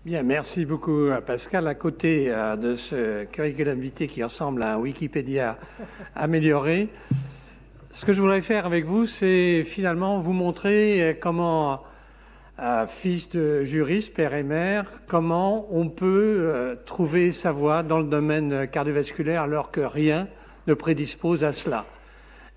Bien, merci beaucoup Pascal. À côté de ce curriculum vitae qui ressemble à un Wikipédia amélioré, ce que je voudrais faire avec vous, c'est finalement vous montrer comment, fils de juriste, père et mère, comment on peut trouver sa voie dans le domaine cardiovasculaire alors que rien ne prédispose à cela.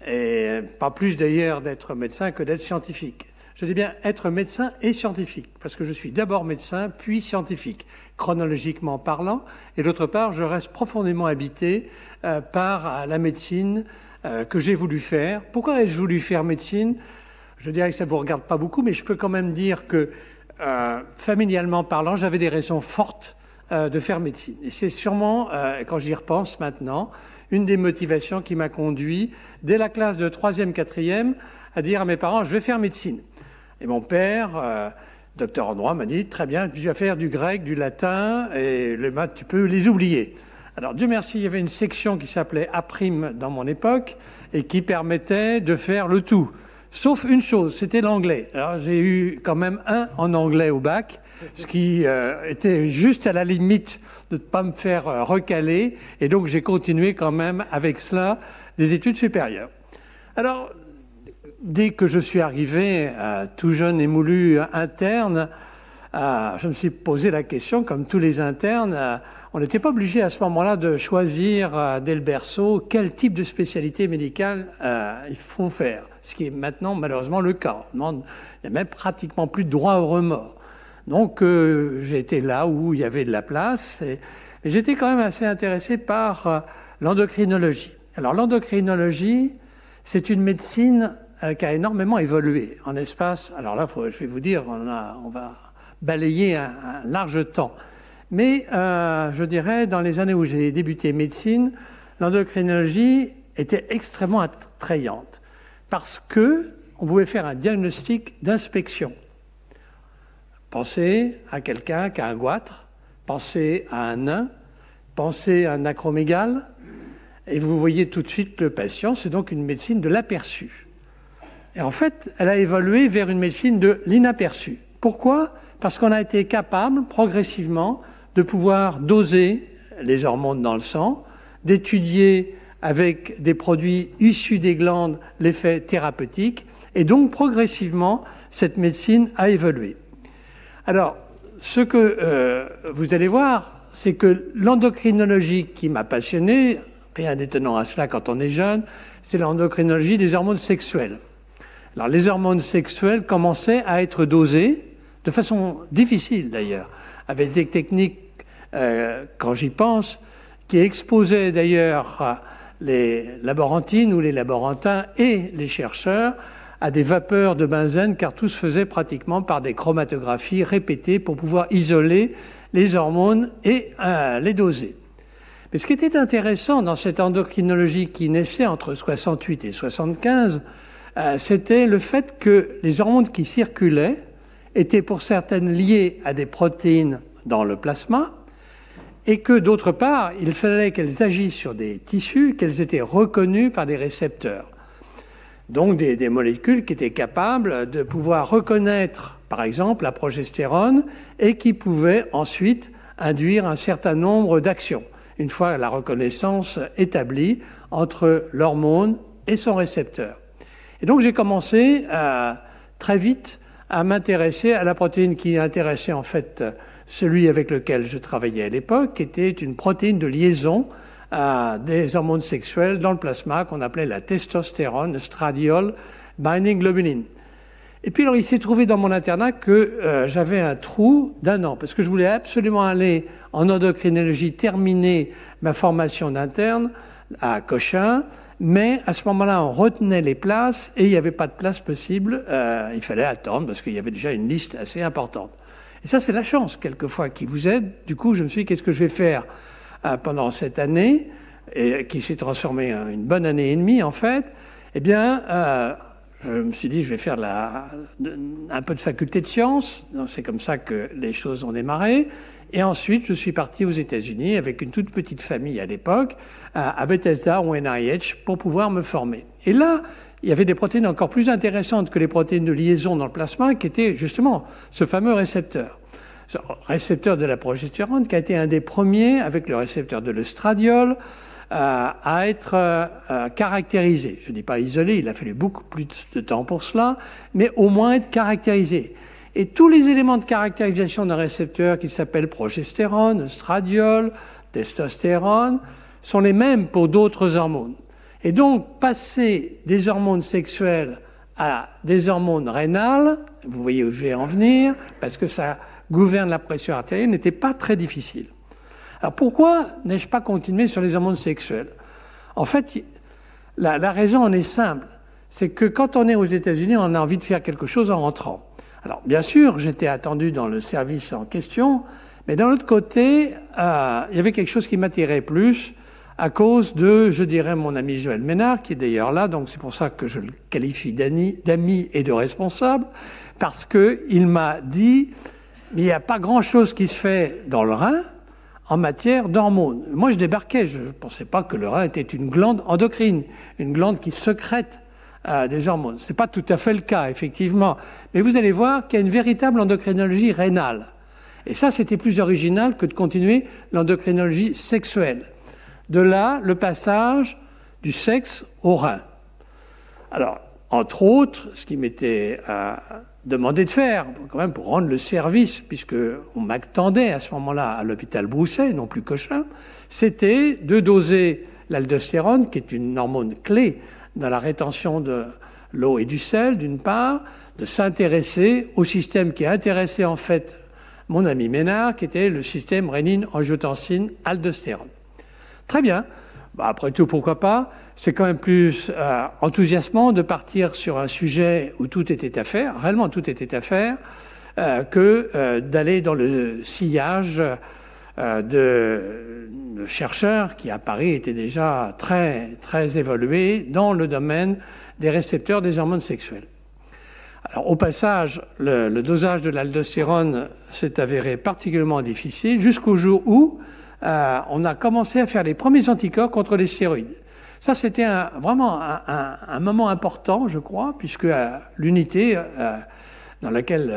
Et pas plus d'ailleurs d'être médecin que d'être scientifique. Je dis bien être médecin et scientifique, parce que je suis d'abord médecin, puis scientifique, chronologiquement parlant, et d'autre part, je reste profondément habité par la médecine que j'ai voulu faire. Pourquoi ai-je voulu faire médecine? Je dirais que ça ne vous regarde pas beaucoup, mais je peux quand même dire que, familialement parlant, j'avais des raisons fortes de faire médecine. Et c'est sûrement, quand j'y repense maintenant, une des motivations qui m'a conduit, dès la classe de 3e, 4e, à dire à mes parents, je vais faire médecine. Et mon père, docteur en droit, m'a dit, très bien, tu vas faire du grec, du latin, et les maths, tu peux les oublier. Alors, Dieu merci, il y avait une section qui s'appelait A' dans mon époque, et qui permettait de faire le tout. Sauf une chose, c'était l'anglais. Alors, j'ai eu quand même 1 en anglais au bac, ce qui était juste à la limite de ne pas me faire recaler, et donc j'ai continué quand même avec cela des études supérieures. Alors, dès que je suis arrivé, tout jeune et moulu interne, je me suis posé la question, comme tous les internes, on n'était pas obligé à ce moment-là de choisir dès le berceau quel type de spécialité médicale il faut faire, ce qui est maintenant malheureusement le cas. Il n'y a même pratiquement plus de droit au remords. Donc j'ai été là où il y avait de la place et j'étais quand même assez intéressé par l'endocrinologie. Alors l'endocrinologie, c'est une médecine qui a énormément évolué en espace. Alors là, je vais vous dire, on va balayer un large temps. Mais je dirais, dans les années où j'ai débuté médecine, l'endocrinologie était extrêmement attrayante parce qu'on pouvait faire un diagnostic d'inspection. Pensez à quelqu'un qui a un goitre, pensez à un nain, pensez à un acromégale, et vous voyez tout de suite le patient. C'est donc une médecine de l'aperçu. Et en fait, elle a évolué vers une médecine de l'inaperçu. Pourquoi? Parce qu'on a été capable, progressivement, de pouvoir doser les hormones dans le sang, d'étudier avec des produits issus des glandes l'effet thérapeutique, et donc progressivement, cette médecine a évolué. Alors, ce que vous allez voir, c'est que l'endocrinologie qui m'a passionné, rien d'étonnant à cela quand on est jeune, c'est l'endocrinologie des hormones sexuelles. Alors, les hormones sexuelles commençaient à être dosées, de façon difficile d'ailleurs, avec des techniques, quand j'y pense, qui exposaient d'ailleurs les laborantines ou les laborantins et les chercheurs à des vapeurs de benzène, car tout se faisait pratiquement par des chromatographies répétées pour pouvoir isoler les hormones et les doser. Mais ce qui était intéressant dans cette endocrinologie qui naissait entre 68 et 75, c'était le fait que les hormones qui circulaient étaient pour certaines liées à des protéines dans le plasma et que d'autre part, il fallait qu'elles agissent sur des tissus, qu'elles étaient reconnues par des récepteurs. Donc des molécules qui étaient capables de pouvoir reconnaître, par exemple, la progestérone et qui pouvaient ensuite induire un certain nombre d'actions, une fois la reconnaissance établie entre l'hormone et son récepteur. Et donc j'ai commencé très vite à m'intéresser à la protéine qui intéressait en fait celui avec lequel je travaillais à l'époque, qui était une protéine de liaison des hormones sexuelles dans le plasma qu'on appelait la testostérone, estradiol binding globulin. Et puis alors il s'est trouvé dans mon internat que j'avais un trou d'1 an, parce que je voulais absolument aller en endocrinologie, terminer ma formation d'interne à Cochin, mais à ce moment-là, on retenait les places et il n'y avait pas de place possible. Il fallait attendre parce qu'il y avait déjà une liste assez importante. Et ça, c'est la chance, quelquefois, qui vous aide. Du coup, je me suis dit, qu'est-ce que je vais faire pendant cette année, et qui s'est transformée en une bonne année et demie, en fait. Eh bien, je me suis dit, je vais faire un peu de faculté de sciences. C'est comme ça que les choses ont démarré. Et ensuite, je suis parti aux États-Unis avec une toute petite famille à l'époque, à Bethesda ou NIH, pour pouvoir me former. Et là, il y avait des protéines encore plus intéressantes que les protéines de liaison dans le plasma, qui étaient justement ce fameux récepteur. récepteur de la progestérone, qui a été un des premiers, avec le récepteur de l'estradiol, à être caractérisé. Je ne dis pas isolé, il a fallu beaucoup plus de temps pour cela, mais au moins être caractérisé. Et tous les éléments de caractérisation d'un récepteur qui s'appelle progestérone, estradiol, testostérone, sont les mêmes pour d'autres hormones. Et donc, passer des hormones sexuelles à des hormones rénales, vous voyez où je vais en venir, parce que ça gouverne la pression artérielle, n'était pas très difficile. Alors pourquoi n'ai-je pas continué sur les hormones sexuelles? En fait, la raison en est simple. C'est que quand on est aux États-Unis, on a envie de faire quelque chose en rentrant. Alors bien sûr, j'étais attendu dans le service en question, mais d'un autre côté, il y avait quelque chose qui m'attirait plus à cause de, je dirais, mon ami Joël Ménard, qui est d'ailleurs là, donc c'est pour ça que je le qualifie d'ami et de responsable, parce qu'il m'a dit, mais il n'y a pas grand-chose qui se fait dans le rein en matière d'hormones. Moi, je débarquais, je ne pensais pas que le rein était une glande endocrine, une glande qui sécrète des hormones. Ce n'est pas tout à fait le cas, effectivement. Mais vous allez voir qu'il y a une véritable endocrinologie rénale. Et ça, c'était plus original que de continuer l'endocrinologie sexuelle. De là, le passage du sexe au rein. Alors, entre autres, ce qui m'était demandé de faire, quand même pour rendre le service, puisqu'on m'attendait à ce moment-là à l'hôpital Broussais, non plus Cochin, c'était de doser l'aldostérone, qui est une hormone clé dans la rétention de l'eau et du sel, d'une part, de s'intéresser au système qui a intéressé en fait mon ami Ménard, qui était le système rénine-angiotensine-aldostérone. Très bien. Bah, après tout, pourquoi pas? C'est quand même plus enthousiasmant de partir sur un sujet où tout était à faire, réellement tout était à faire, que d'aller dans le sillage de chercheurs qui, à Paris, étaient déjà très, très évolués dans le domaine des récepteurs des hormones sexuelles. Alors, au passage, le dosage de l'aldostérone s'est avéré particulièrement difficile jusqu'au jour où on a commencé à faire les premiers anticorps contre les stéroïdes. Ça, c'était vraiment un moment important, je crois, puisque l'unité dans laquelle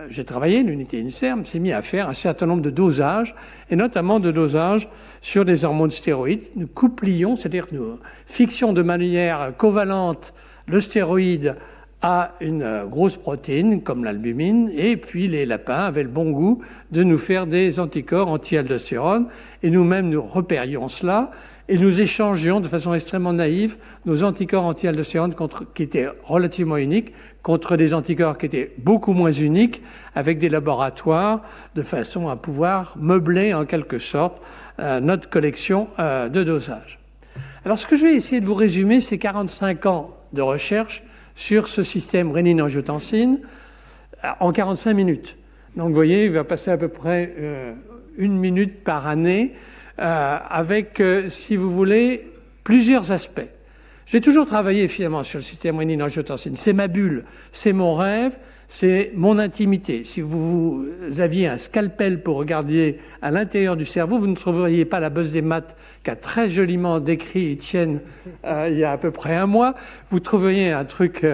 j'ai travaillé, l'unité INSERM, s'est mis à faire un certain nombre de dosages, et notamment de dosages sur des hormones stéroïdes. Nous couplions, c'est-à-dire que nous fixions de manière covalente le stéroïde à une grosse protéine comme l'albumine, et puis les lapins avaient le bon goût de nous faire des anticorps anti-aldostérone, et nous-mêmes nous repérions cela, et nous échangions de façon extrêmement naïve nos anticorps anti-aldostérone qui étaient relativement uniques contre des anticorps qui étaient beaucoup moins uniques avec des laboratoires de façon à pouvoir meubler en quelque sorte notre collection de dosage. Alors ce que je vais essayer de vous résumer, c'est 45 ans de recherche sur ce système rénine-angiotensine en 45 minutes. Donc vous voyez, il va passer à peu près 1 minute par année avec, si vous voulez, plusieurs aspects. J'ai toujours travaillé finalement sur le système rénine-angiotensine. C'est ma bulle, c'est mon rêve, c'est mon intimité. Si vous aviez un scalpel pour regarder à l'intérieur du cerveau, vous ne trouveriez pas la bosse des maths qu'a très joliment décrit Étienne il y a à peu près un mois. Vous trouveriez un truc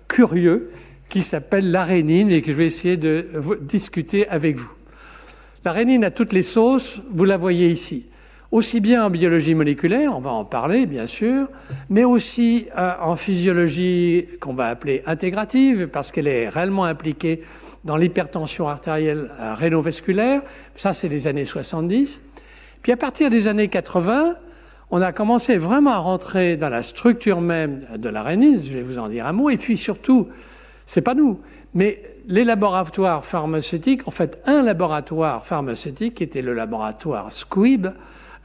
curieux qui s'appelle la rénine et que je vais essayer de discuter avec vous. La rénine a toutes les sauces, vous la voyez ici. Aussi bien en biologie moléculaire, on va en parler bien sûr, mais aussi en physiologie qu'on va appeler intégrative, parce qu'elle est réellement impliquée dans l'hypertension artérielle rénovasculaire. Ça, c'est les années 70. Puis à partir des années 80, on a commencé vraiment à rentrer dans la structure même de la rénine, je vais vous en dire un mot, et puis surtout, c'est pas nous, mais les laboratoires pharmaceutiques, en fait un laboratoire pharmaceutique qui était le laboratoire Squibb,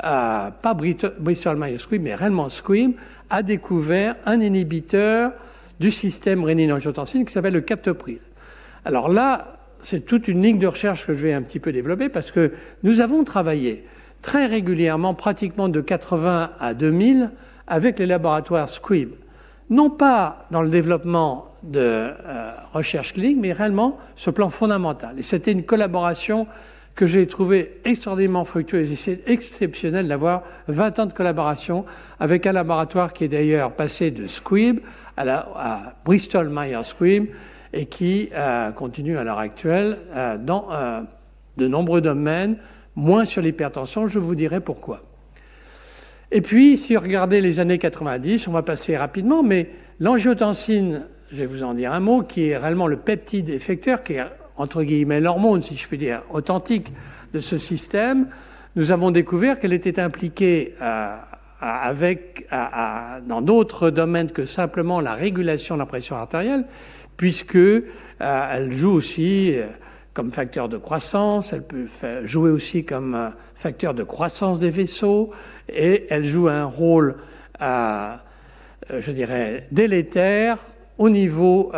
pas Bristol Myers Squibb, mais réellement Squibb, a découvert un inhibiteur du système rénine-angiotensine qui s'appelle le captopril. Alors là, c'est toute une ligne de recherche que je vais un petit peu développer parce que nous avons travaillé très régulièrement, pratiquement de 80 à 2000, avec les laboratoires Squibb. Non pas dans le développement de recherche clinique, mais réellement sur le plan fondamental. Et c'était une collaboration que j'ai trouvé extraordinairement fructueuse. Et c'est exceptionnel d'avoir 20 ans de collaboration avec un laboratoire qui est d'ailleurs passé de Squibb à Bristol Myers Squibb et qui continue à l'heure actuelle dans de nombreux domaines, moins sur l'hypertension, je vous dirai pourquoi. Et puis, si vous regardez les années 90, on va passer rapidement, mais l'angiotensine, je vais vous en dire un mot, qui est réellement le peptide effecteur, qui est entre guillemets l'hormone, si je puis dire, authentique de ce système, nous avons découvert qu'elle était impliquée dans d'autres domaines que simplement la régulation de la pression artérielle, puisque elle joue aussi comme facteur de croissance, elle peut jouer aussi comme facteur de croissance des vaisseaux, et elle joue un rôle, je dirais, délétère au niveau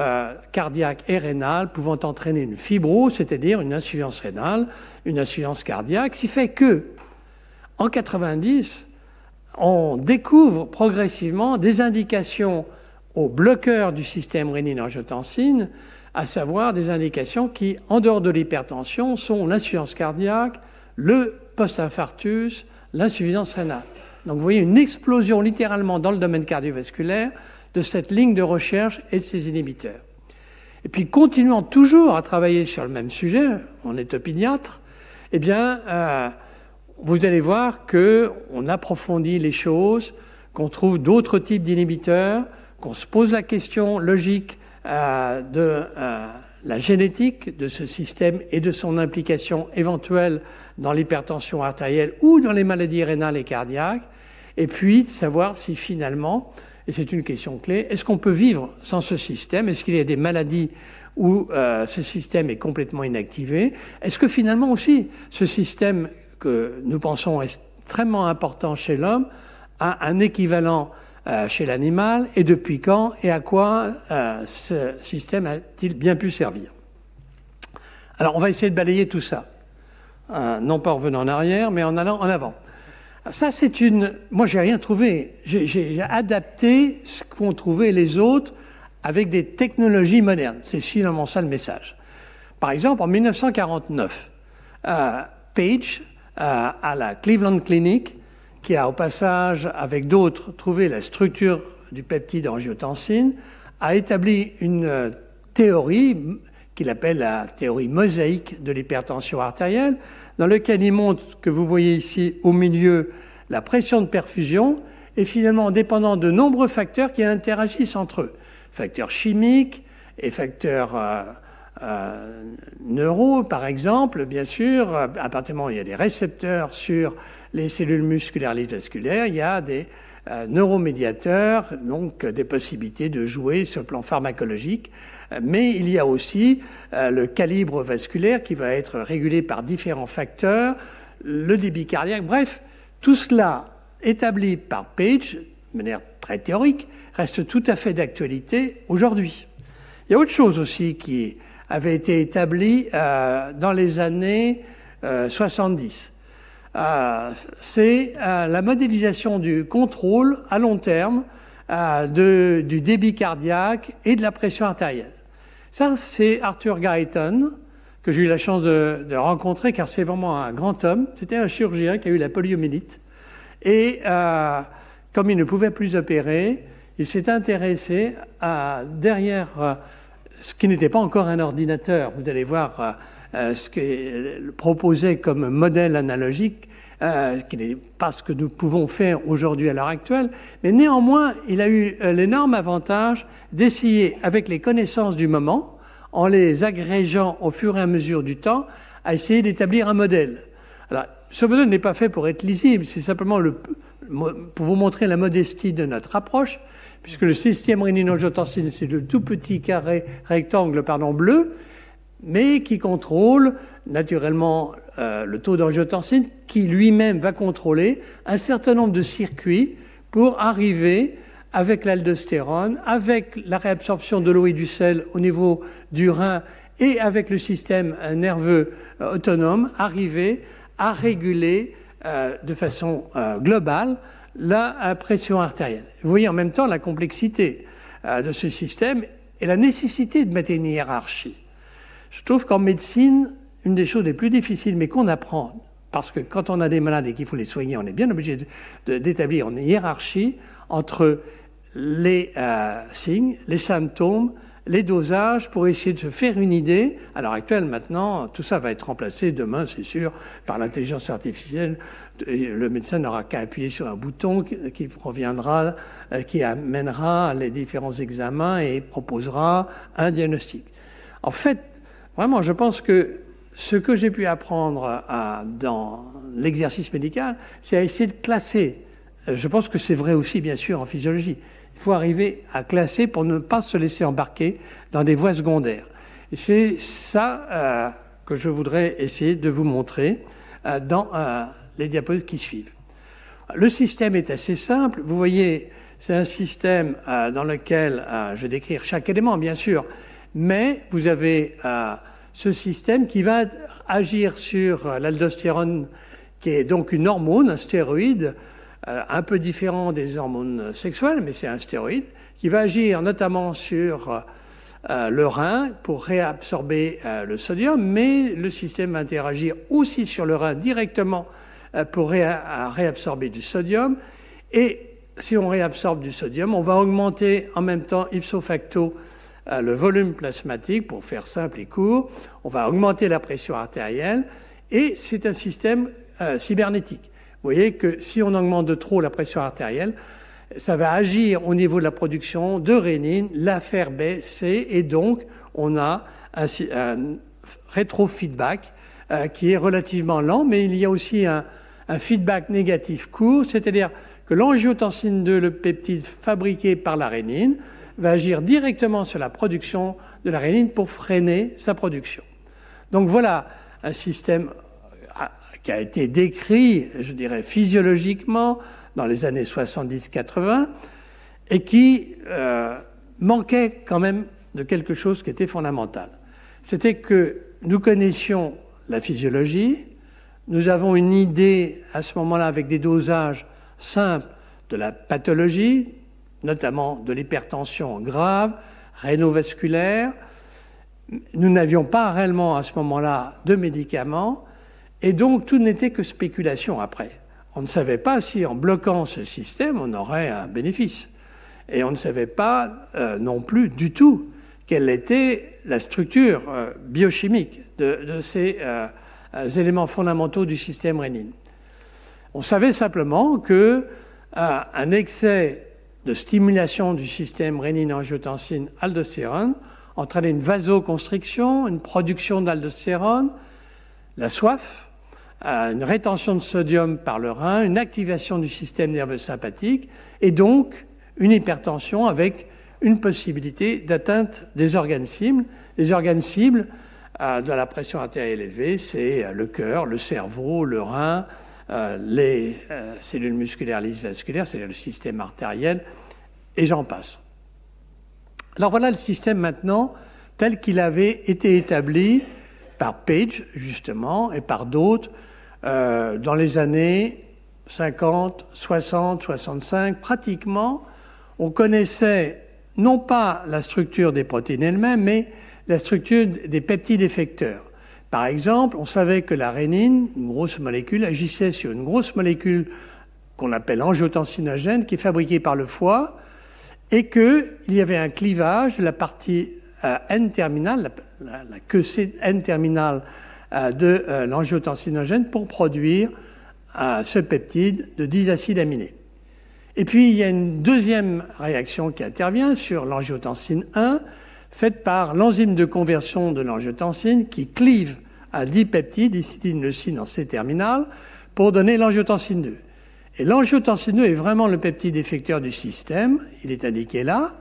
cardiaque et rénal, pouvant entraîner une fibrose, c'est-à-dire une insuffisance rénale, une insuffisance cardiaque, ce qui fait que, en 90, on découvre progressivement des indications aux bloqueurs du système rénine-angiotensine, à savoir des indications qui, en dehors de l'hypertension, sont l'insuffisance cardiaque, le post-infarctus, l'insuffisance rénale. Donc vous voyez une explosion littéralement dans le domaine cardiovasculaire de cette ligne de recherche et de ces inhibiteurs. Et puis continuant toujours à travailler sur le même sujet, on est pédiatre, eh bien vous allez voir qu'on approfondit les choses, qu'on trouve d'autres types d'inhibiteurs, qu'on se pose la question logique de la génétique de ce système et de son implication éventuelle dans l'hypertension artérielle ou dans les maladies rénales et cardiaques, et puis de savoir si finalement, et c'est une question clé, est-ce qu'on peut vivre sans ce système? Est-ce qu'il y a des maladies où ce système est complètement inactivé? Est-ce que finalement aussi ce système que nous pensons extrêmement important chez l'homme a un équivalent chez l'animal, et depuis quand et à quoi ce système a-t-il bien pu servir? Alors on va essayer de balayer tout ça, non pas en revenant en arrière, mais en allant en avant. Ça c'est une... Moi j'ai rien trouvé, j'ai adapté ce qu'ont trouvé les autres avec des technologies modernes. C'est finalement ça le message. Par exemple, en 1949, Page, à la Cleveland Clinic, qui a au passage, avec d'autres, trouvé la structure du peptide angiotensine, a établi une théorie qu'il appelle la théorie mosaïque de l'hypertension artérielle, dans laquelle il montre que vous voyez ici au milieu la pression de perfusion est finalement dépendante de nombreux facteurs qui interagissent entre eux. Facteurs chimiques et facteurs neuro, par exemple, bien sûr, à partir du moment où il y a des récepteurs sur les cellules musculaires lisses vasculaires, il y a des neuromédiateurs, donc des possibilités de jouer sur le plan pharmacologique, mais il y a aussi le calibre vasculaire qui va être régulé par différents facteurs, le débit cardiaque, bref, tout cela établi par Page, de manière très théorique, reste tout à fait d'actualité aujourd'hui. Il y a autre chose aussi qui avait été établi dans les années 70. C'est la modélisation du contrôle à long terme du débit cardiaque et de la pression artérielle. Ça, c'est Arthur Guyton, que j'ai eu la chance de rencontrer, car c'est vraiment un grand homme. C'était un chirurgien qui a eu la poliomyélite. Et comme il ne pouvait plus opérer, il s'est intéressé derrière ce qui n'était pas encore un ordinateur. Vous allez voir ce qu'il proposait comme modèle analogique, qui n'est pas ce que nous pouvons faire aujourd'hui à l'heure actuelle, mais néanmoins, il a eu l'énorme avantage d'essayer, avec les connaissances du moment, en les agrégeant au fur et à mesure du temps, à essayer d'établir un modèle. Alors, ce modèle n'est pas fait pour être lisible, c'est simplement pour vous montrer la modestie de notre approche, puisque le système rénine-angiotensine, c'est le tout petit rectangle bleu, mais qui contrôle naturellement le taux d'angiotensine, qui lui-même va contrôler un certain nombre de circuits pour arriver, avec l'aldostérone, avec la réabsorption de l'eau et du sel au niveau du rein et avec le système nerveux autonome, arriver à réguler de façon globale la pression artérielle. Vous voyez en même temps la complexité de ce système et la nécessité de mettre une hiérarchie. Je trouve qu'en médecine, une des choses les plus difficiles, mais qu'on apprend, parce que quand on a des malades et qu'il faut les soigner, on est bien obligé d'établir une hiérarchie entre les signes, les symptômes, les dosages pour essayer de se faire une idée. À l'heure actuelle, maintenant, tout ça va être remplacé demain, c'est sûr, par l'intelligence artificielle. Et le médecin n'aura qu'à appuyer sur un bouton qui proviendra, qui amènera les différents examens et proposera un diagnostic. En fait, vraiment, je pense que ce que j'ai pu apprendre dans l'exercice médical, c'est à essayer de classer. Je pense que c'est vrai aussi, bien sûr, en physiologie. Il faut arriver à classer pour ne pas se laisser embarquer dans des voies secondaires. Et c'est ça que je voudrais essayer de vous montrer dans les diapositives qui suivent. Le système est assez simple. Vous voyez, c'est un système dans lequel je vais décrire chaque élément, bien sûr, mais vous avez ce système qui va agir sur l'aldostérone, qui est donc une hormone, un stéroïde, un peu différent des hormones sexuelles, mais c'est un stéroïde, qui va agir notamment sur le rein pour réabsorber le sodium, mais le système va interagir aussi sur le rein directement pour réabsorber du sodium. Et si on réabsorbe du sodium, on va augmenter en même temps ipso facto le volume plasmatique, pour faire simple et court. On va augmenter la pression artérielle et c'est un système cybernétique. Vous voyez que si on augmente de trop la pression artérielle, ça va agir au niveau de la production de rénine, la faire baisser et donc on a un rétrofeedback qui est relativement lent, mais il y a aussi un feedback négatif court, c'est-à-dire que l'angiotensine 2, le peptide fabriqué par la rénine, va agir directement sur la production de la rénine pour freiner sa production. Donc voilà un système qui a été décrit, je dirais, physiologiquement dans les années 70-80 et qui manquait quand même de quelque chose qui était fondamental. C'était que nous connaissions la physiologie, nous avons une idée à ce moment-là avec des dosages simples de la pathologie, notamment de l'hypertension grave, rénovasculaire. Nous n'avions pas réellement à ce moment-là de médicaments et donc tout n'était que spéculation après. On ne savait pas si en bloquant ce système on aurait un bénéfice. Et on ne savait pas non plus du tout quelle était la structure biochimique de ces éléments fondamentaux du système rénine. On savait simplement qu'un excès de stimulation du système rénine-angiotensine-aldostérone entraînait une vasoconstriction, une production d'aldostérone, la soif, une rétention de sodium par le rein, une activation du système nerveux sympathique et donc une hypertension avec une possibilité d'atteinte des organes cibles. Les organes cibles de la pression artérielle élevée, c'est le cœur, le cerveau, le rein, les cellules musculaires lisses vasculaires, c'est-à-dire le système artériel, et j'en passe. Alors voilà le système maintenant tel qu'il avait été établi par Page, justement, et par d'autres dans les années 50, 60, 65. Pratiquement, on connaissait non pas la structure des protéines elles-mêmes, mais la structure des peptides effecteurs. Par exemple, on savait que la rénine, une grosse molécule, agissait sur une grosse molécule qu'on appelle angiotensinogène, qui est fabriquée par le foie, et qu'il y avait un clivage de la partie N-terminale, la queue N-terminale de l'angiotensinogène pour produire ce peptide de 10 acides aminés. Et puis, il y a une deuxième réaction qui intervient sur l'angiotensine 1, faite par l'enzyme de conversion de l'angiotensine qui clive à 10 peptides, histidine, leucine en C-terminal, pour donner l'angiotensine 2. Et l'angiotensine 2 est vraiment le peptide effecteur du système, il est indiqué là.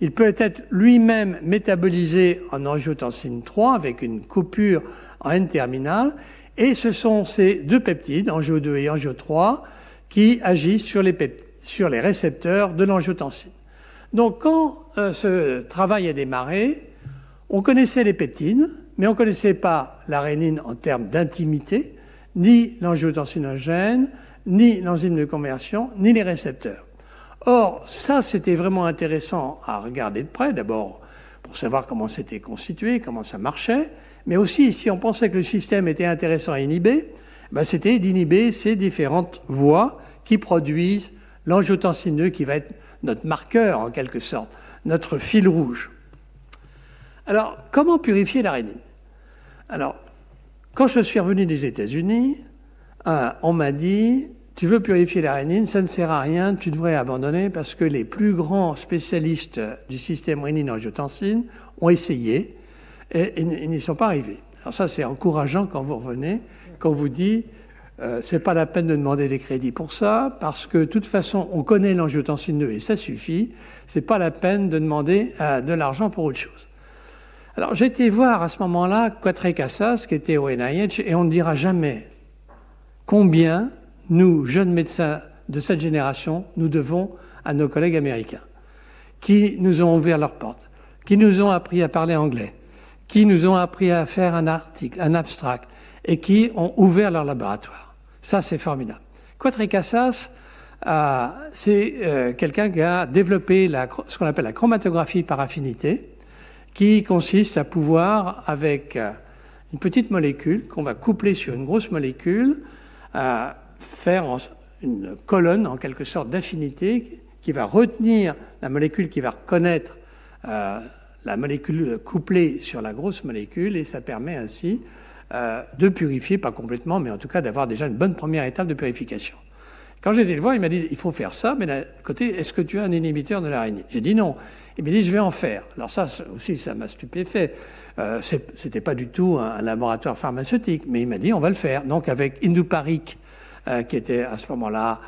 Il peut être lui-même métabolisé en angiotensine 3 avec une coupure en N-terminal. Et ce sont ces deux peptides, angio 2 et angio 3, qui agissent sur les récepteurs de l'angiotensine. Donc quand ce travail a démarré, on connaissait les peptides, mais on ne connaissait pas la rénine en termes d'intimité, ni l'angiotensinogène, ni l'enzyme de conversion, ni les récepteurs. Or, ça, c'était vraiment intéressant à regarder de près, d'abord pour savoir comment c'était constitué, comment ça marchait, mais aussi, si on pensait que le système était intéressant à inhiber, c'était d'inhiber ces différentes voies qui produisent l'angiotensine 2, qui va être notre marqueur, en quelque sorte, notre fil rouge. Alors, comment purifier la rénine? Alors, quand je suis revenu des États-Unis, on m'a dit, tu veux purifier la rénine, ça ne sert à rien, tu devrais abandonner parce que les plus grands spécialistes du système rénine-angiotensine ont essayé et n'y sont pas arrivés. Alors ça, c'est encourageant quand vous revenez, quand on vous dit, c'est pas la peine de demander des crédits pour ça, parce que de toute façon, on connaît l'angiotensine 2 et ça suffit, c'est pas la peine de demander de l'argent pour autre chose. Alors, j'ai été voir à ce moment-là Quatre Casas, qui était au NIH, et on ne dira jamais combien nous, jeunes médecins de cette génération, nous devons à nos collègues américains, qui nous ont ouvert leurs portes, qui nous ont appris à parler anglais, qui nous ont appris à faire un article, un abstract, et qui ont ouvert leur laboratoire. Ça, c'est formidable. Quatre Casas, c'est quelqu'un qui a développé ce qu'on appelle la chromatographie par affinité, qui consiste à pouvoir, avec une petite molécule qu'on va coupler sur une grosse molécule, faire une colonne, en quelque sorte, d'affinité qui va retenir la molécule, qui va reconnaître la molécule couplée sur la grosse molécule, et ça permet ainsi de purifier, pas complètement, mais en tout cas d'avoir déjà une bonne première étape de purification. Quand j'ai été le voir, il m'a dit, il faut faire ça, mais d'un côté, est-ce que tu as un inhibiteur de la rénine? J'ai dit non. Il m'a dit, je vais en faire. Alors ça aussi, ça m'a stupéfait. C'était pas du tout un laboratoire pharmaceutique, mais il m'a dit, on va le faire. Donc avec Induparic, qui était à ce moment-là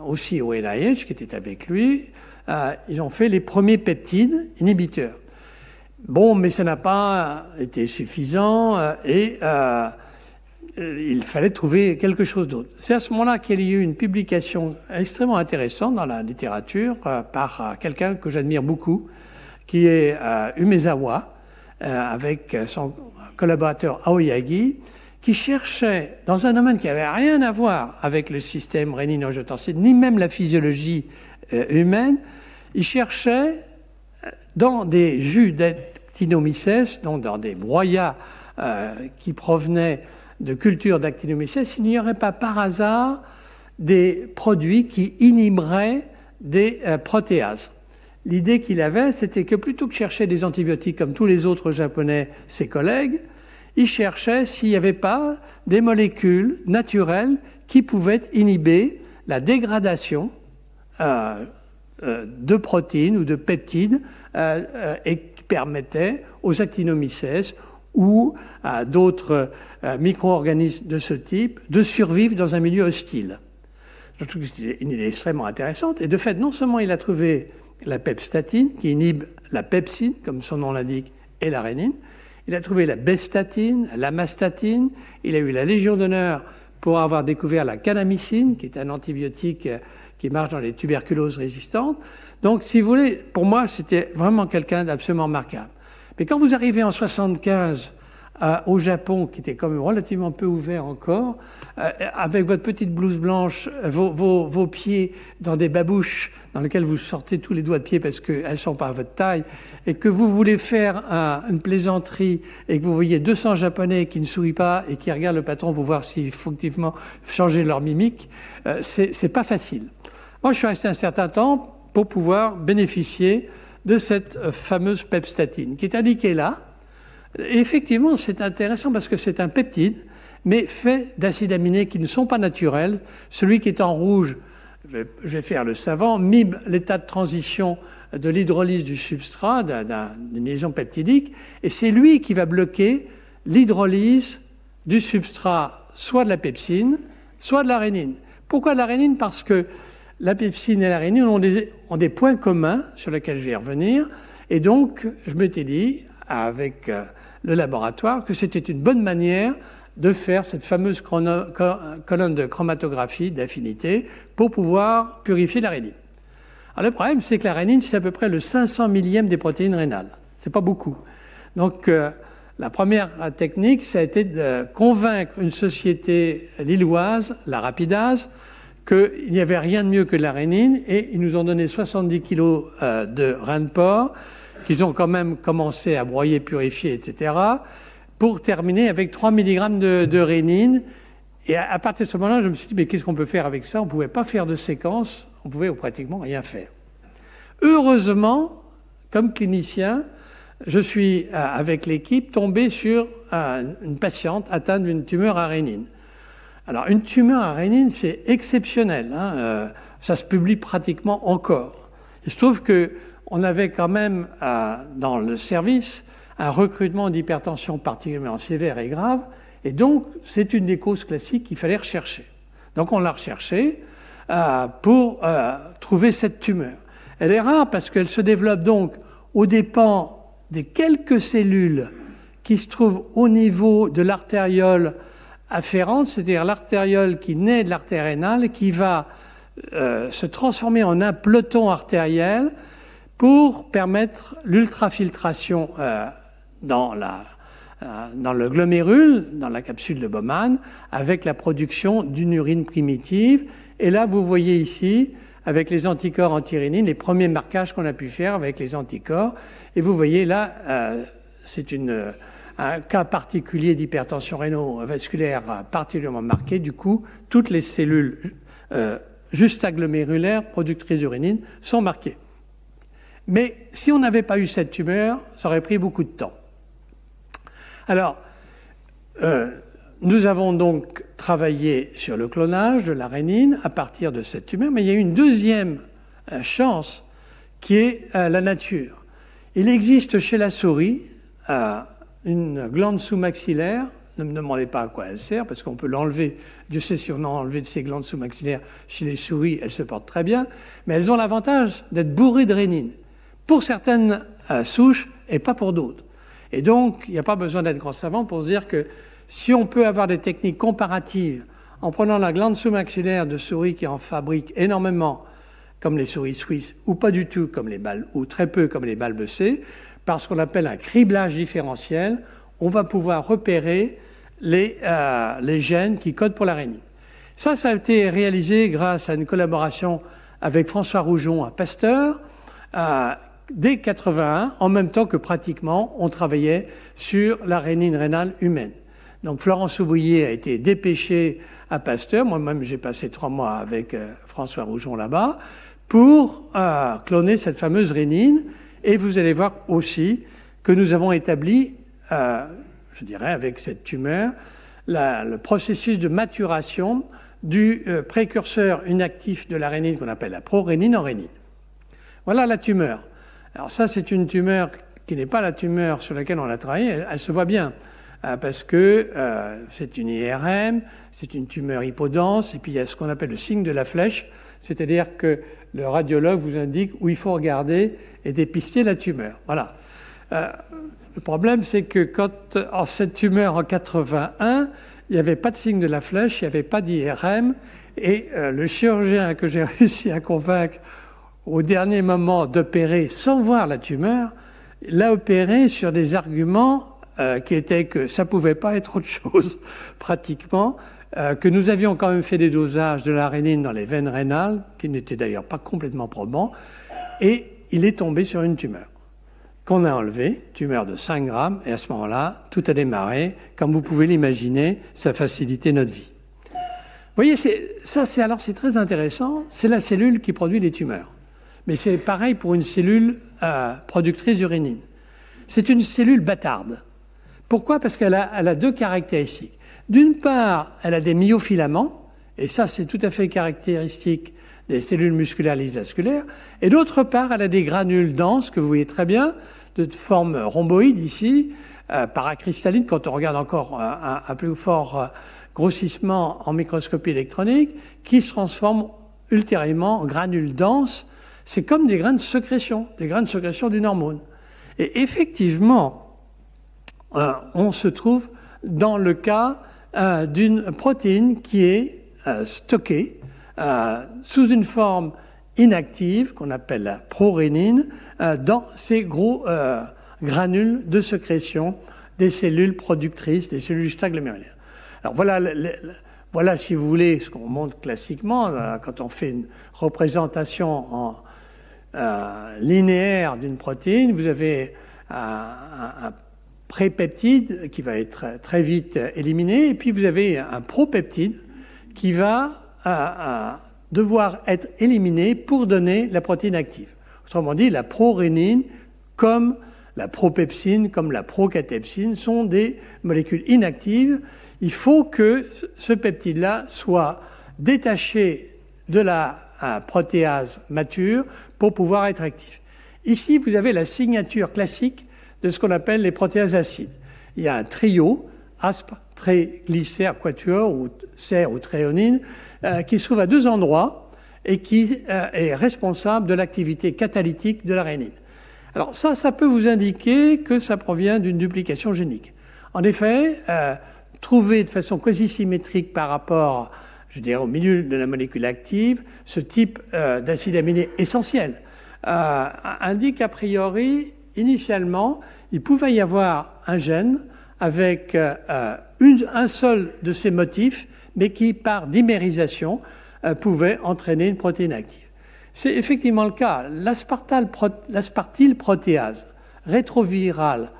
aussi au NIH, qui était avec lui, ils ont fait les premiers peptides inhibiteurs. Bon, mais ça n'a pas été suffisant et il fallait trouver quelque chose d'autre. C'est à ce moment-là qu'il y a eu une publication extrêmement intéressante dans la littérature par quelqu'un que j'admire beaucoup, qui est Umezawa, avec son collaborateur Aoyagi, qui cherchait, dans un domaine qui n'avait rien à voir avec le système rénine-angiotensine, ni même la physiologie humaine, il cherchait dans des jus d'actinomycètes, donc dans des broyats qui provenaient de culture d'actinomycètes, il n'y aurait pas par hasard des produits qui inhiberaient des protéases. L'idée qu'il avait, c'était que plutôt que chercher des antibiotiques comme tous les autres Japonais, ses collègues, il cherchait s'il n'y avait pas des molécules naturelles qui pouvaient inhiber la dégradation de protéines ou de peptides et qui permettaient aux actinomycètes ou à d'autres micro-organismes de ce type de survivre dans un milieu hostile. Je trouve que c'est une idée extrêmement intéressante. Et de fait, non seulement il a trouvé la pepstatine, qui inhibe la pepsine, comme son nom l'indique, et la rénine, il a trouvé la bestatine, la mastatine, il a eu la Légion d'honneur pour avoir découvert la kanamycine, qui est un antibiotique qui marche dans les tuberculoses résistantes. Donc, si vous voulez, pour moi, c'était vraiment quelqu'un d'absolument remarquable. Mais quand vous arrivez en 1975 au Japon, qui était quand même relativement peu ouvert encore, avec votre petite blouse blanche, vos pieds dans des babouches dans lesquelles vous sortez tous les doigts de pied parce qu'elles ne sont pas à votre taille, et que vous voulez faire une plaisanterie et que vous voyez 200 Japonais qui ne sourient pas et qui regardent le patron pour voir s'il faut effectivement changer leur mimique, c'est pas facile. Moi, je suis resté un certain temps pour pouvoir bénéficier de cette fameuse pepstatine qui est indiquée là. Et effectivement, c'est intéressant parce que c'est un peptide, mais fait d'acides aminés qui ne sont pas naturels. Celui qui est en rouge, je vais faire le savant, mime l'état de transition de l'hydrolyse du substrat, d'une liaison peptidique, et c'est lui qui va bloquer l'hydrolyse du substrat, soit de la pepsine, soit de la rénine. Pourquoi de la rénine? Parce que la pepsine et la rénine ont des points communs sur lesquels je vais revenir. Et donc, je m'étais dit, avec le laboratoire, que c'était une bonne manière de faire cette fameuse colonne de chromatographie d'affinité pour pouvoir purifier la rénine. Alors, le problème, c'est que la rénine, c'est à peu près le 500 millième des protéines rénales. C'est pas beaucoup. Donc, la première technique, ça a été de convaincre une société lilloise, la Rapidase, qu'il n'y avait rien de mieux que de la rénine, et ils nous ont donné 70 kilos de rein de porc, qu'ils ont quand même commencé à broyer, purifier, etc., pour terminer avec 3 mg de rénine. Et à partir de ce moment-là, je me suis dit, mais qu'est-ce qu'on peut faire avec ça? On ne pouvait pas faire de séquence, on pouvait pratiquement rien faire. Heureusement, comme clinicien, je suis, avec l'équipe, tombé sur une patiente atteinte d'une tumeur à rénine. Alors, une tumeur à rénine, c'est exceptionnel. Hein, ça se publie pratiquement encore. Il se trouve qu'on avait quand même, dans le service, un recrutement d'hypertension particulièrement sévère et grave. Et donc, c'est une des causes classiques qu'il fallait rechercher. Donc, on l'a recherchée pour trouver cette tumeur. Elle est rare parce qu'elle se développe donc aux dépens des quelques cellules qui se trouvent au niveau de l'artériole afférente, c'est-à-dire l'artériole qui naît de l'artère rénale et qui va se transformer en un peloton artériel pour permettre l'ultrafiltration dans le glomérule, dans la capsule de Bowman, avec la production d'une urine primitive. Et là, vous voyez ici, avec les anticorps antirénine, les premiers marquages qu'on a pu faire avec les anticorps. Et vous voyez là, c'est un cas particulier d'hypertension rénalo-vasculaire particulièrement marqué. Du coup, toutes les cellules justaglomérulaires productrices d'urénine sont marquées. Mais si on n'avait pas eu cette tumeur, ça aurait pris beaucoup de temps. Alors, nous avons donc travaillé sur le clonage de la rénine à partir de cette tumeur, mais il y a une deuxième chance qui est la nature. Il existe chez la souris une glande sous-maxillaire. Ne me demandez pas à quoi elle sert, parce qu'on peut l'enlever. Dieu sait si on a enlevé de ces glandes sous-maxillaires chez les souris, elles se portent très bien, mais elles ont l'avantage d'être bourrées de rénine, pour certaines souches et pas pour d'autres. Et donc, il n'y a pas besoin d'être grand savant pour se dire que si on peut avoir des techniques comparatives en prenant la glande sous-maxillaire de souris qui en fabriquent énormément, comme les souris suisses, ou pas du tout comme les balles, ou très peu comme les balbecées, par ce qu'on appelle un criblage différentiel, on va pouvoir repérer les gènes qui codent pour la rénine. Ça a été réalisé grâce à une collaboration avec François Roujon à Pasteur, dès 81, en même temps que pratiquement on travaillait sur la rénine rénale humaine. Donc Florence Aubouillet a été dépêchée à Pasteur, moi-même j'ai passé 3 mois avec François Roujon là-bas, pour cloner cette fameuse rénine, et vous allez voir aussi que nous avons établi, je dirais avec cette tumeur, le processus de maturation du précurseur inactif de la rénine qu'on appelle la prorénine en rénine. Voilà la tumeur. Alors ça, c'est une tumeur qui n'est pas la tumeur sur laquelle on a travaillé, elle se voit bien, parce que c'est une IRM, c'est une tumeur hypodense, et puis il y a ce qu'on appelle le signe de la flèche, c'est-à-dire que le radiologue vous indique où il faut regarder et dépister la tumeur. Voilà. Le problème, c'est que quand cette tumeur en 81, il n'y avait pas de signe de la flèche, il n'y avait pas d'IRM, et le chirurgien que j'ai réussi à convaincre au dernier moment d'opérer sans voir la tumeur, l'a opéré sur des arguments qui étaient que ça ne pouvait pas être autre chose, pratiquement, que nous avions quand même fait des dosages de la rénine dans les veines rénales, qui n'étaient d'ailleurs pas complètement probants, et il est tombé sur une tumeur qu'on a enlevée, tumeur de 5 grammes, et à ce moment-là, tout a démarré. Comme vous pouvez l'imaginer, ça facilitait notre vie. Vous voyez, c'est très intéressant, c'est la cellule qui produit les tumeurs. Mais c'est pareil pour une cellule productrice d'urénine. C'est une cellule bâtarde. Pourquoi? Parce qu'elle a 2 caractéristiques. D'une part, elle a des myofilaments, et ça c'est tout à fait caractéristique des cellules musculaires lisses vasculaires, et d'autre part, elle a des granules denses, que vous voyez très bien, de forme rhomboïde ici, paracristalline, quand on regarde encore un plus fort grossissement en microscopie électronique, qui se transforment ultérieurement en granules denses. C'est comme des grains de sécrétion d'une hormone. Et effectivement, on se trouve dans le cas d'une protéine qui est stockée sous une forme inactive, qu'on appelle la prorénine, dans ces gros granules de sécrétion des cellules productrices, des cellules justaglomérulaires. Alors voilà, si vous voulez, ce qu'on montre classiquement quand on fait une représentation en linéaire d'une protéine. Vous avez un prépeptide qui va être très vite éliminé, et puis vous avez un propeptide qui va devoir être éliminé pour donner la protéine active. Autrement dit, la prorénine comme la propepsine comme la procatepsine sont des molécules inactives. Il faut que ce peptide-là soit détaché de la protéase mature pour pouvoir être actif. Ici, vous avez la signature classique de ce qu'on appelle les protéases acides. Il y a un trio, asp, triglycère, quatuor, ou cer ou tréonine, qui se trouve à 2 endroits et qui est responsable de l'activité catalytique de la rénine. Alors ça peut vous indiquer que ça provient d'une duplication génique. En effet, trouver de façon quasi symétrique par rapport, je dirais, au milieu de la molécule active, ce type d'acide aminé essentiel, indique a priori, initialement, il pouvait y avoir un gène avec un seul de ces motifs, mais qui, par dimérisation, pouvait entraîner une protéine active. C'est effectivement le cas. L'aspartylprotéase rétrovirale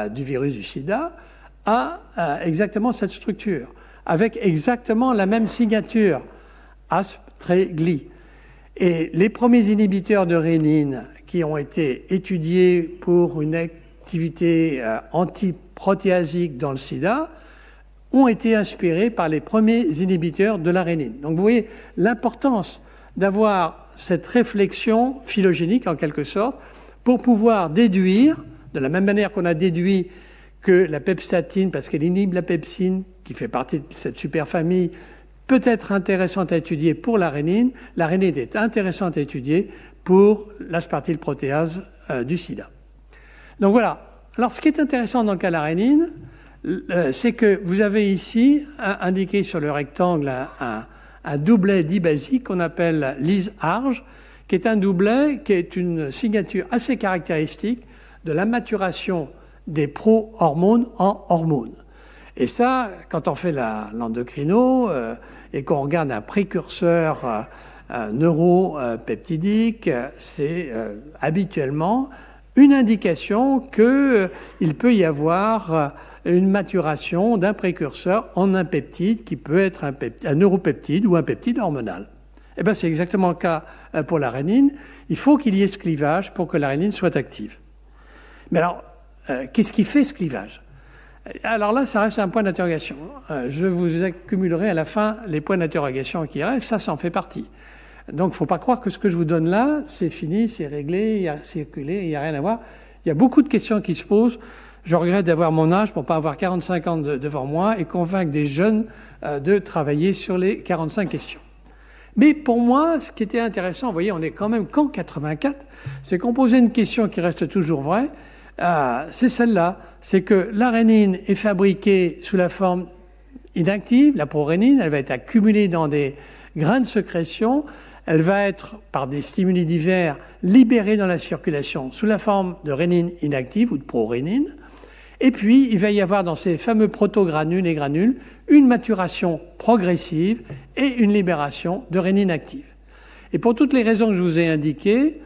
du virus du sida a exactement cette structure, avec exactement la même signature, asp, trigly. Et les premiers inhibiteurs de rénine qui ont été étudiés pour une activité antiprotéasique dans le sida ont été inspirés par les premiers inhibiteurs de la rénine. Donc vous voyez l'importance d'avoir cette réflexion phylogénique en quelque sorte pour pouvoir déduire, de la même manière qu'on a déduit que la pepstatine, parce qu'elle inhibe la pepsine, qui fait partie de cette superfamille, peut être intéressante à étudier pour la rénine est intéressante à étudier pour l'aspartylprotéase du sida. Donc voilà. Alors ce qui est intéressant dans le cas de la rénine, c'est que vous avez ici indiqué sur le rectangle un doublet dibasique qu'on appelle Lise-Arge, qui est un doublet qui est une signature assez caractéristique de la maturation des pro-hormones en hormones. Et ça, quand on fait l'endocrino et qu'on regarde un précurseur neuropeptidique, c'est habituellement une indication qu'il peut y avoir une maturation d'un précurseur en un peptide qui peut être un neuropeptide ou un peptide hormonal. Eh bien, c'est exactement le cas pour la rénine. Il faut qu'il y ait ce clivage pour que la rénine soit active. Mais alors, qu'est-ce qui fait ce clivage ? Alors là, ça reste un point d'interrogation. Je vous accumulerai à la fin les points d'interrogation qui restent, ça en fait partie. Donc, il ne faut pas croire que ce que je vous donne là, c'est fini, c'est réglé, il y a circulé, il n'y a rien à voir. Il y a beaucoup de questions qui se posent. Je regrette d'avoir mon âge pour ne pas avoir 45 ans devant moi et convaincre des jeunes de travailler sur les 45 questions. Mais pour moi, ce qui était intéressant, vous voyez, on est quand même qu'en 84, c'est qu'on posait une question qui reste toujours vraie, c'est celle-là, c'est que la rénine est fabriquée sous la forme inactive, la prorénine, elle va être accumulée dans des grains de sécrétion, elle va être, par des stimuli divers, libérée dans la circulation sous la forme de rénine inactive ou de prorénine, et puis il va y avoir dans ces fameux protogranules et granules une maturation progressive et une libération de rénine active. Et pour toutes les raisons que je vous ai indiquées,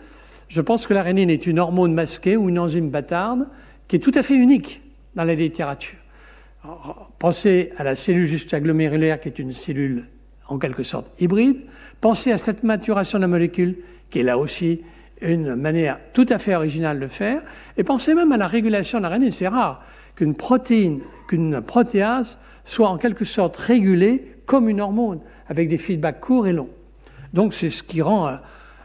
je pense que la rénine est une hormone masquée ou une enzyme bâtarde qui est tout à fait unique dans la littérature. Alors, pensez à la cellule juxtaglomérulaire qui est une cellule en quelque sorte hybride. Pensez à cette maturation de la molécule qui est là aussi une manière tout à fait originale de faire. Et pensez même à la régulation de la rénine. C'est rare qu'une protéine, qu'une protéase soit en quelque sorte régulée comme une hormone avec des feedbacks courts et longs. Donc c'est ce qui rend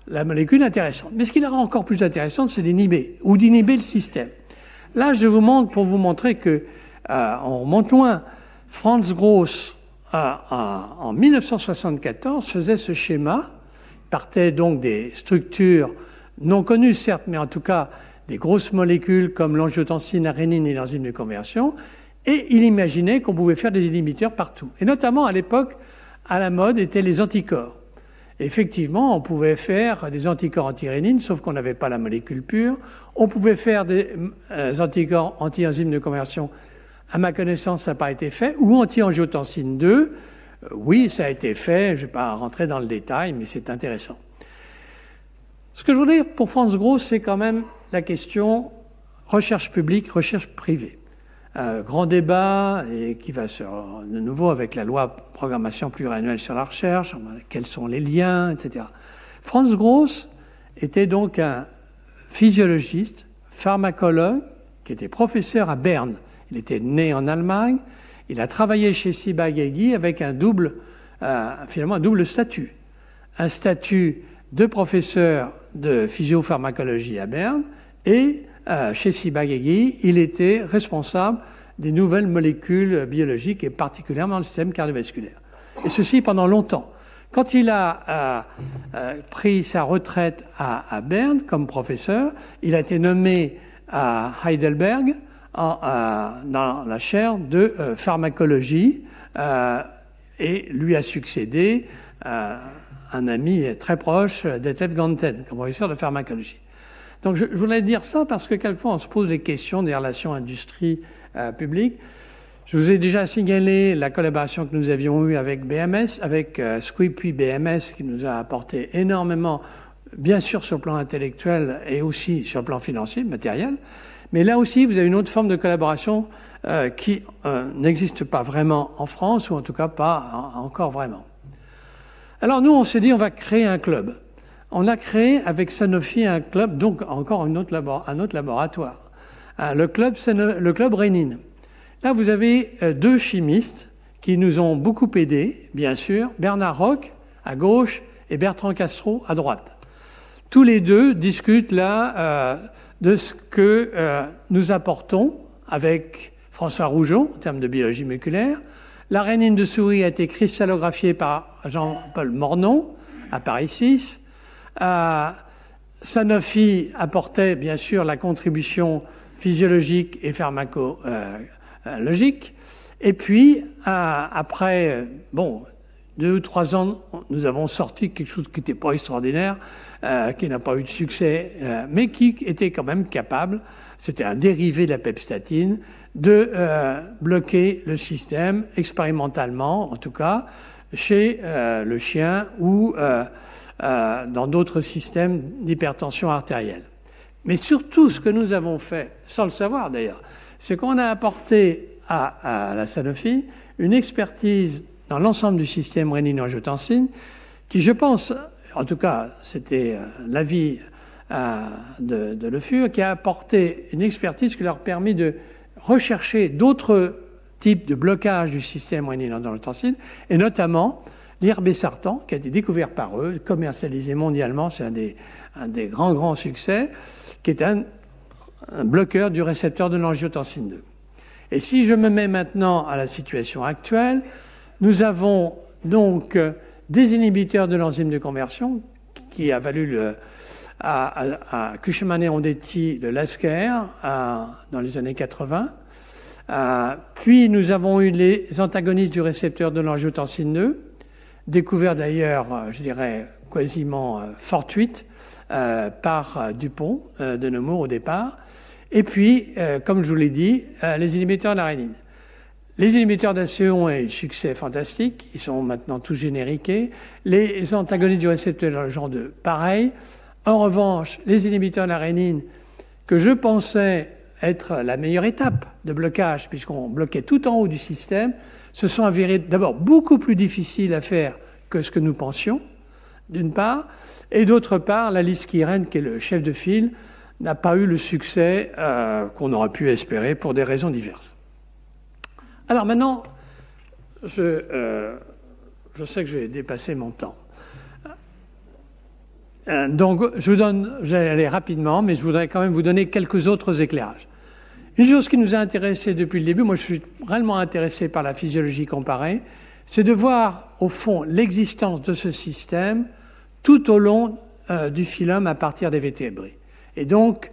la molécule intéressante. Mais ce qui la rend encore plus intéressante, c'est d'inhiber ou d'inhiber le système. Là, je vous montre pour vous montrer que on remonte loin. Franz Gross, en 1974, faisait ce schéma. Il partait donc des structures non connues, certes, mais en tout cas des grosses molécules comme l'angiotensine, la rénine et l'enzyme de conversion. Et il imaginait qu'on pouvait faire des inhibiteurs partout. Et notamment, à l'époque, à la mode étaient les anticorps. Effectivement, on pouvait faire des anticorps anti-rénine, sauf qu'on n'avait pas la molécule pure. On pouvait faire des anticorps anti-enzymes de conversion. À ma connaissance, ça n'a pas été fait. Ou anti-angiotensine 2. Oui, ça a été fait. Je ne vais pas rentrer dans le détail, mais c'est intéressant. Ce que je voulais dire pour Franz Gross, c'est quand même la question recherche publique, recherche privée. Grand débat et qui va de nouveau avec la loi programmation pluriannuelle sur la recherche, quels sont les liens, etc. Franz Gross était donc un physiologiste, pharmacologue, qui était professeur à Berne. Il était né en Allemagne. Il a travaillé chez Ciba-Geigy avec finalement un double statut. Un statut de professeur de physiopharmacologie à Berne et chez Ciba-Geigy, il était responsable des nouvelles molécules biologiques et particulièrement le système cardiovasculaire. Et ceci pendant longtemps. Quand il a pris sa retraite à Berne comme professeur, il a été nommé à Heidelberg dans la chaire de pharmacologie et lui a succédé un ami très proche d'Etef Ganten, comme professeur de pharmacologie. Donc je voulais dire ça parce que quelquefois on se pose des questions des relations industrie-public. Je vous ai déjà signalé la collaboration que nous avions eue avec BMS, avec Squip puis BMS, qui nous a apporté énormément, bien sûr sur le plan intellectuel et aussi sur le plan financier, matériel. Mais là aussi, vous avez une autre forme de collaboration qui n'existe pas vraiment en France, ou en tout cas pas encore vraiment. Alors nous, on s'est dit, on va créer un club. On a créé avec Sanofi un club, donc encore un autre laboratoire. Le club Rénine. Là, vous avez deux chimistes qui nous ont beaucoup aidés, bien sûr, Bernard Roch à gauche et Bertrand Castro à droite. Tous les deux discutent là de ce que nous apportons avec François Rougeon en termes de biologie moléculaire. La rénine de souris a été cristallographiée par Jean-Paul Mornon à Paris 6. Sanofi apportait bien sûr la contribution physiologique et pharmacologique. Et puis, après 2 ou 3 ans, nous avons sorti quelque chose qui n'était pas extraordinaire, qui n'a pas eu de succès, mais qui était quand même capable, c'était un dérivé de la pepstatine, de bloquer le système expérimentalement, en tout cas, chez le chien ou dans d'autres systèmes d'hypertension artérielle. Mais surtout, ce que nous avons fait, sans le savoir d'ailleurs, c'est qu'on a apporté à la Sanofi une expertise dans l'ensemble du système rénine-angiotensine qui, je pense, en tout cas, c'était l'avis de Le Fur, qui a apporté une expertise qui leur a permis de rechercher d'autres types de blocage du système rénine-angiotensine, et notamment l'irbesartan, qui a été découvert par eux, commercialisé mondialement, c'est un des grands succès, qui est un bloqueur du récepteur de l'angiotensine 2. Et si je me mets maintenant à la situation actuelle, nous avons donc des inhibiteurs de l'enzyme de conversion qui a valu à Cushman et Ondetti le Lasker dans les années 80. Puis nous avons eu les antagonistes du récepteur de l'angiotensine 2, découverts d'ailleurs, je dirais, quasiment fortuite par Dupont de Nemours au départ. Et puis, comme je vous l'ai dit, les inhibiteurs de la rénine. Les inhibiteurs d'ACE ont un succès fantastique, ils sont maintenant tous génériqués. Les antagonistes du récepteur de l'angiotensin 2, pareil. En revanche, les inhibiteurs de la rénine, que je pensais être la meilleure étape de blocage, puisqu'on bloquait tout en haut du système, se sont avérés d'abord beaucoup plus difficiles à faire que ce que nous pensions, d'une part, et d'autre part, la liskirène, qui est le chef de file, n'a pas eu le succès qu'on aurait pu espérer pour des raisons diverses. Alors maintenant, je sais que je vais dépasser mon temps. Donc, je vais aller rapidement, mais je voudrais quand même vous donner quelques autres éclairages. Une chose qui nous a intéressés depuis le début, moi je suis réellement intéressé par la physiologie comparée, c'est de voir au fond l'existence de ce système tout au long du phylum à partir des vertébrés. Et donc,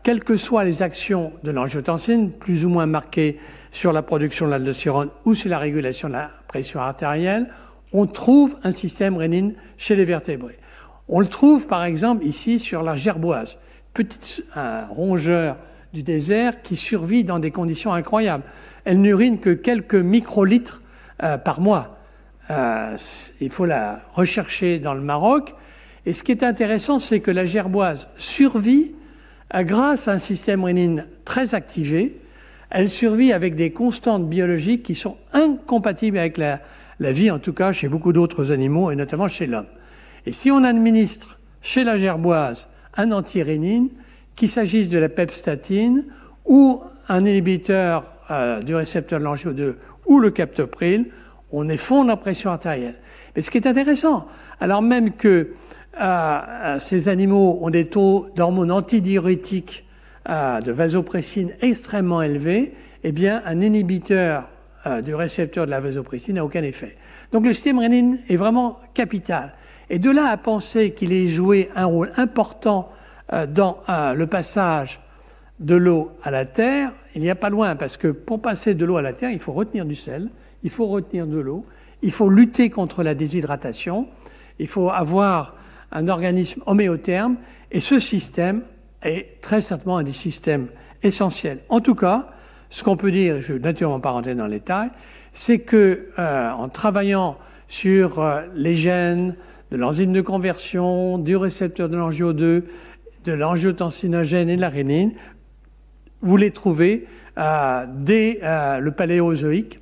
quelles que soient les actions de l'angiotensine, plus ou moins marquées sur la production de l'aldostérone ou sur la régulation de la pression artérielle, on trouve un système rénine chez les vertébrés. On le trouve par exemple ici sur la gerboise, un rongeur du désert qui survit dans des conditions incroyables. Elle n'urine que quelques microlitres par mois. Il faut la rechercher dans le Maroc. Et ce qui est intéressant, c'est que la gerboise survit grâce à un système rénine très activé. Elle survit avec des constantes biologiques qui sont incompatibles avec la vie, en tout cas chez beaucoup d'autres animaux, et notamment chez l'homme. Et si on administre chez la gerboise un antirénine, qu'il s'agisse de la pepstatine ou un inhibiteur du récepteur de l'angio-2 ou le captopril, on effondre la pression artérielle. Mais ce qui est intéressant, alors même que ces animaux ont des taux d'hormones antidiurétiques de vasopressine extrêmement élevés, eh bien, un inhibiteur du récepteur de la vasopressine n'a aucun effet. Donc le système rénine est vraiment capital. Et de là à penser qu'il ait joué un rôle important dans le passage de l'eau à la terre, il n'y a pas loin, parce que pour passer de l'eau à la terre, il faut retenir du sel, il faut retenir de l'eau, il faut lutter contre la déshydratation, il faut avoir un organisme homéotherme, et ce système est très certainement un des systèmes essentiels. En tout cas, ce qu'on peut dire, je ne vais naturellement pas rentrer dans les détails, c'est que en travaillant sur les gènes de l'enzyme de conversion, du récepteur de l'angio-2, de l'angiotensinogène et de la rénine, vous les trouvez dès le Paléozoïque,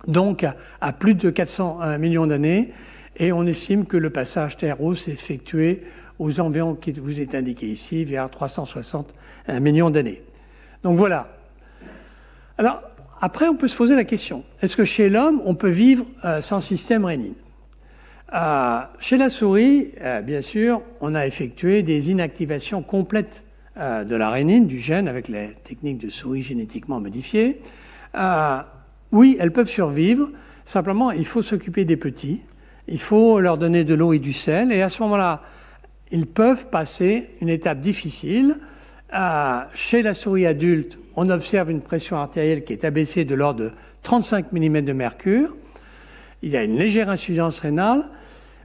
donc à plus de 400 millions d'années, et on estime que le passage terre-eau s'est effectué aux environs qui vous est indiqué ici, vers 360 millions d'années. Donc voilà. Alors, après, on peut se poser la question, est-ce que chez l'homme, on peut vivre sans système rénine? Chez la souris, bien sûr, on a effectué des inactivations complètes de la rénine, du gène, avec les techniques de souris génétiquement modifiées. Oui, elles peuvent survivre, simplement, il faut s'occuper des petits, il faut leur donner de l'eau et du sel, et à ce moment-là, ils peuvent passer une étape difficile. Chez la souris adulte, on observe une pression artérielle qui est abaissée de l'ordre de 35 mm de mercure. Il y a une légère insuffisance rénale,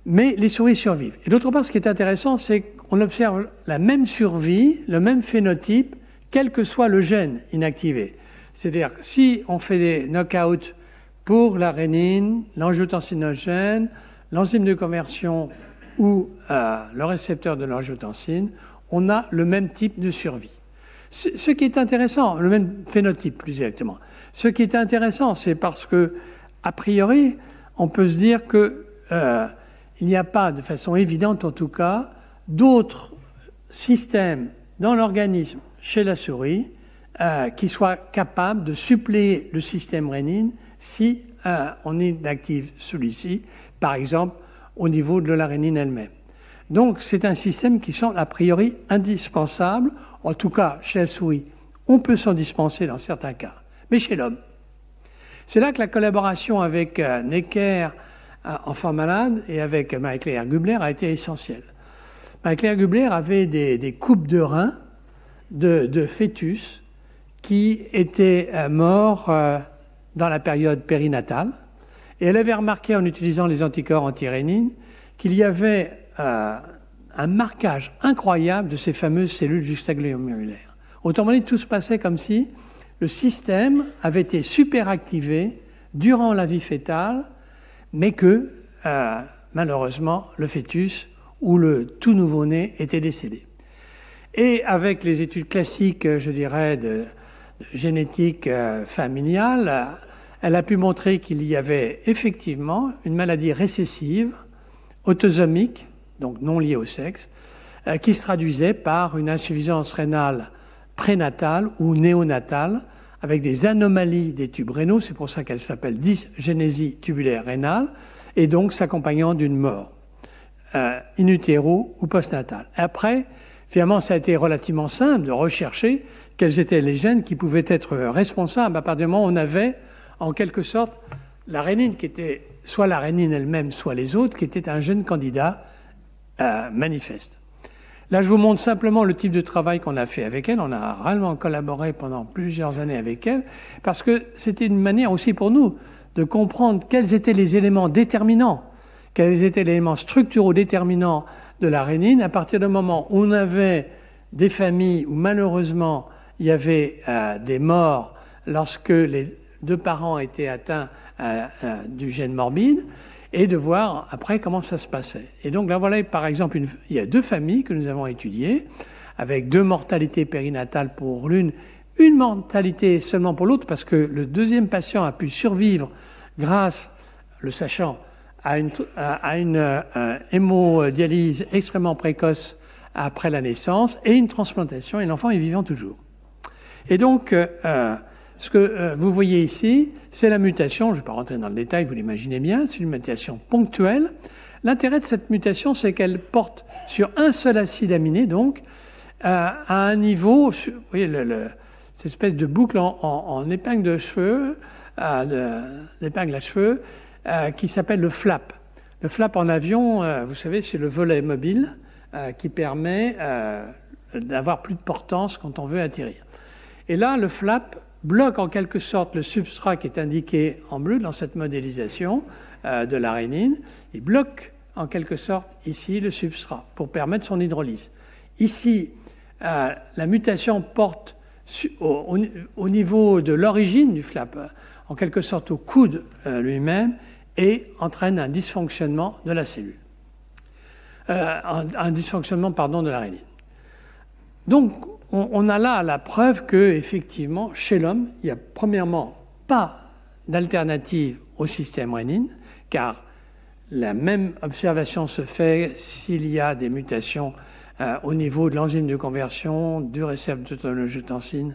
mais les souris survivent. Et d'autre part, ce qui est intéressant, c'est qu'on observe la même survie, le même phénotype, quel que soit le gène inactivé. C'est-à-dire, si on fait des knockouts pour la rénine, l'angiotensinogène, l'enzyme de conversion ou le récepteur de l'angiotensine, on a le même type de survie. Ce qui est intéressant, le même phénotype plus exactement. Ce qui est intéressant, c'est parce que, a priori, on peut se dire que il n'y a pas, de façon évidente en tout cas, d'autres systèmes dans l'organisme chez la souris qui soient capables de suppléer le système rénine si on inactive celui-ci, par exemple au niveau de la rénine elle-même. Donc c'est un système qui semble a priori indispensable, en tout cas chez la souris, on peut s'en dispenser dans certains cas, mais chez l'homme. C'est là que la collaboration avec Necker, enfant malade, et avec Marie-Claire Gubler a été essentielle. Marie-Claire Gubler avait des coupes de reins de fœtus qui étaient morts dans la période périnatale, et elle avait remarqué en utilisant les anticorps antirénine qu'il y avait un marquage incroyable de ces fameuses cellules juxtaglomérulaires. Autrement dit, tout se passait comme si le système avait été superactivé durant la vie fœtale, mais que, malheureusement, le fœtus ou le tout nouveau-né était décédé. Et avec les études classiques, je dirais, de génétique familiale, elle a pu montrer qu'il y avait effectivement une maladie récessive, autosomique, donc non liée au sexe, qui se traduisait par une insuffisance rénale prénatale ou néonatale, avec des anomalies des tubes rénaux, c'est pour ça qu'elle s'appelle dysgénésie tubulaire rénale, et donc s'accompagnant d'une mort, in utero ou postnatale. Après, finalement, ça a été relativement simple de rechercher quels étaient les gènes qui pouvaient être responsables à partir du moment où on avait, en quelque sorte, la rénine qui était soit la rénine elle-même, soit les autres, qui était un gène candidat manifeste. Là, je vous montre simplement le type de travail qu'on a fait avec elle. On a réellement collaboré pendant plusieurs années avec elle, parce que c'était une manière aussi pour nous de comprendre quels étaient les éléments déterminants, quels étaient les éléments structuraux déterminants de la rénine, à partir du moment où on avait des familles où malheureusement il y avait des morts lorsque les deux parents étaient atteints du gène morbide, et de voir après comment ça se passait. Et donc là, voilà, par exemple, il y a deux familles que nous avons étudiées, avec 2 mortalités périnatales pour l'une, une mortalité seulement pour l'autre, parce que le deuxième patient a pu survivre grâce, le sachant, à une hémodialyse extrêmement précoce après la naissance et une transplantation, et l'enfant est vivant toujours. Et donc, ce que vous voyez ici, c'est la mutation, je ne vais pas rentrer dans le détail, vous l'imaginez bien, c'est une mutation ponctuelle. L'intérêt de cette mutation, c'est qu'elle porte sur un seul acide aminé, donc, à un niveau, vous voyez, cette espèce de boucle en épingle de cheveux, d'épingle à cheveux, qui s'appelle le flap. Le flap en avion, vous savez, c'est le volet mobile qui permet d'avoir plus de portance quand on veut atterrir. Et là, le flap bloque en quelque sorte le substrat qui est indiqué en bleu dans cette modélisation de la rénine. Il bloque en quelque sorte ici le substrat pour permettre son hydrolyse. Ici, la mutation porte au niveau de l'origine du flap, en quelque sorte au coude lui-même, et entraîne un dysfonctionnement de la cellule. Un dysfonctionnement, de la rénine. Donc, on a là la preuve que, effectivement, chez l'homme, il n'y a premièrement pas d'alternative au système rénine, car la même observation se fait s'il y a des mutations au niveau de l'enzyme de conversion, du récepteur d'autoangiotensin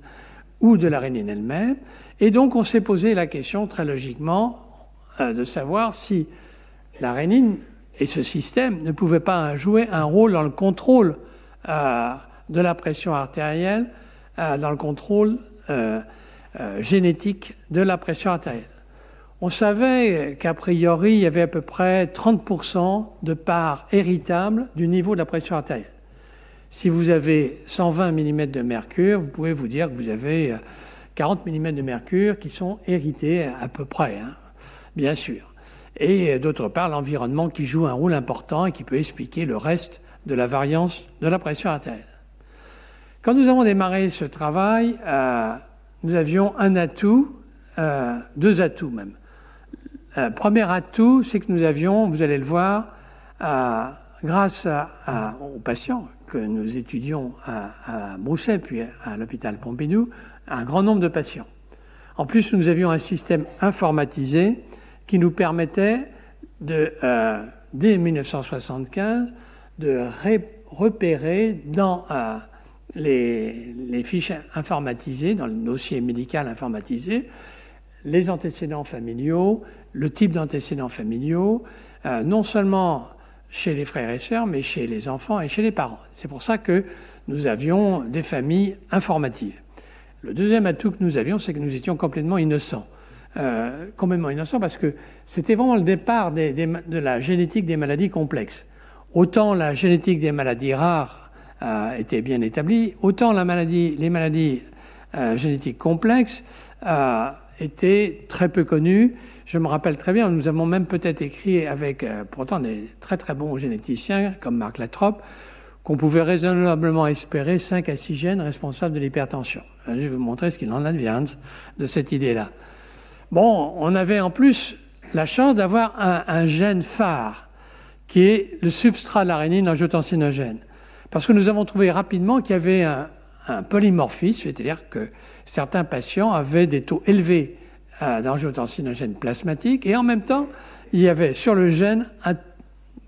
ou de la rénine elle-même. Et donc, on s'est posé la question, très logiquement, de savoir si la rénine et ce système ne pouvaient pas jouer un rôle dans le contrôle de la pression artérielle, dans le contrôle génétique de la pression artérielle. On savait qu'a priori, il y avait à peu près 30% de part héritable du niveau de la pression artérielle. Si vous avez 120 mm de mercure, vous pouvez vous dire que vous avez 40 mm de mercure qui sont hérités à peu près, bien sûr. Et d'autre part, l'environnement qui joue un rôle important et qui peut expliquer le reste de la variance de la pression artérielle. Quand nous avons démarré ce travail, nous avions un atout, deux atouts même. Premier atout, c'est que nous avions, vous allez le voir, grâce aux patients que nous étudions à Brousset, puis à l'hôpital Pompidou, un grand nombre de patients. En plus, nous avions un système informatisé qui nous permettait, dès 1975, de repérer dans les fiches informatisées, dans le dossier médical informatisé, les antécédents familiaux, le type d'antécédents familiaux, non seulement chez les frères et sœurs, mais chez les enfants et chez les parents. C'est pour ça que nous avions des familles informatives. Le deuxième atout que nous avions, c'est que nous étions complètement innocents. Complètement innocents parce que c'était vraiment le départ de la génétique des maladies complexes. Autant la génétique des maladies rares était bien établie, autant les maladies génétiques complexes étaient très peu connues. Je me rappelle très bien, nous avons même peut-être écrit avec pourtant des très très bons généticiens comme Marc Latrobe, qu'on pouvait raisonnablement espérer 5 à 6 gènes responsables de l'hypertension. Je vais vous montrer ce qu'il en advient de cette idée-là. Bon, on avait en plus la chance d'avoir un gène phare qui est le substrat de la rénine angiotensinogène. Parce que nous avons trouvé rapidement qu'il y avait un polymorphisme, c'est-à-dire que certains patients avaient des taux élevés d'angiotensinogène plasmatique et en même temps, il y avait sur le gène un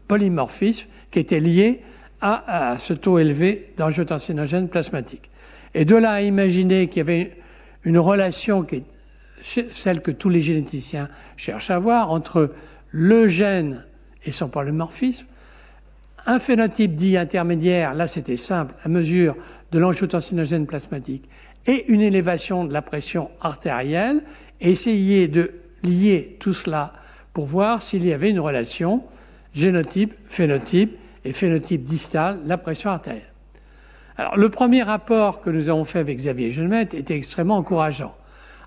polymorphisme qui était lié à ce taux élevé d'angiotensinogène plasmatique. Et de là à imaginer qu'il y avait une relation qui est celle que tous les généticiens cherchent à avoir entre le gène et son polymorphisme, un phénotype dit intermédiaire, là c'était simple, à mesure de l'angiotensinogène plasmatique, et une élévation de la pression artérielle, et essayer de lier tout cela pour voir s'il y avait une relation génotype, phénotype, et phénotype distal, la pression artérielle. Alors, le premier rapport que nous avons fait avec Xavier Genemette était extrêmement encourageant,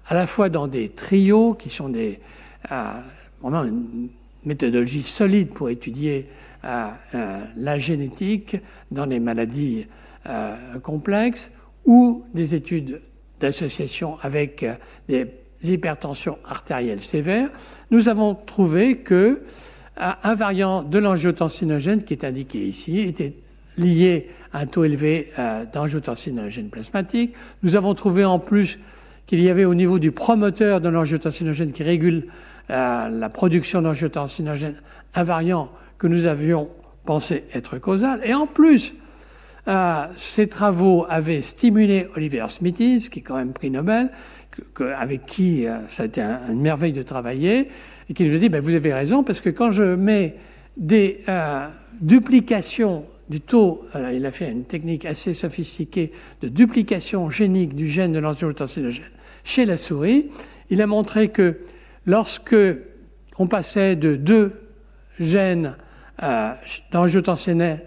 à la fois dans des trios qui sont vraiment une méthodologie solide pour étudier la génétique dans les maladies complexes, ou des études d'association avec des hypertensions artérielles sévères. Nous avons trouvé que un variant de l'angiotensinogène qui est indiqué ici était lié à un taux élevé d'angiotensinogène plasmatique. Nous avons trouvé en plus qu'il y avait au niveau du promoteur de l'angiotensinogène qui régule la production d'angiotensinogène un variant que nous avions pensé être causal. Et en plus, Ces travaux avaient stimulé Oliver Smithies, qui est quand même prix Nobel, avec qui ça a été une merveille de travailler, et qui nous a dit, vous avez raison, parce que quand je mets des duplications du taux, il a fait une technique assez sophistiquée de duplication génique du gène de l'angiotensine chez la souris, il a montré que lorsque on passait de 2 gènes d'angiotensine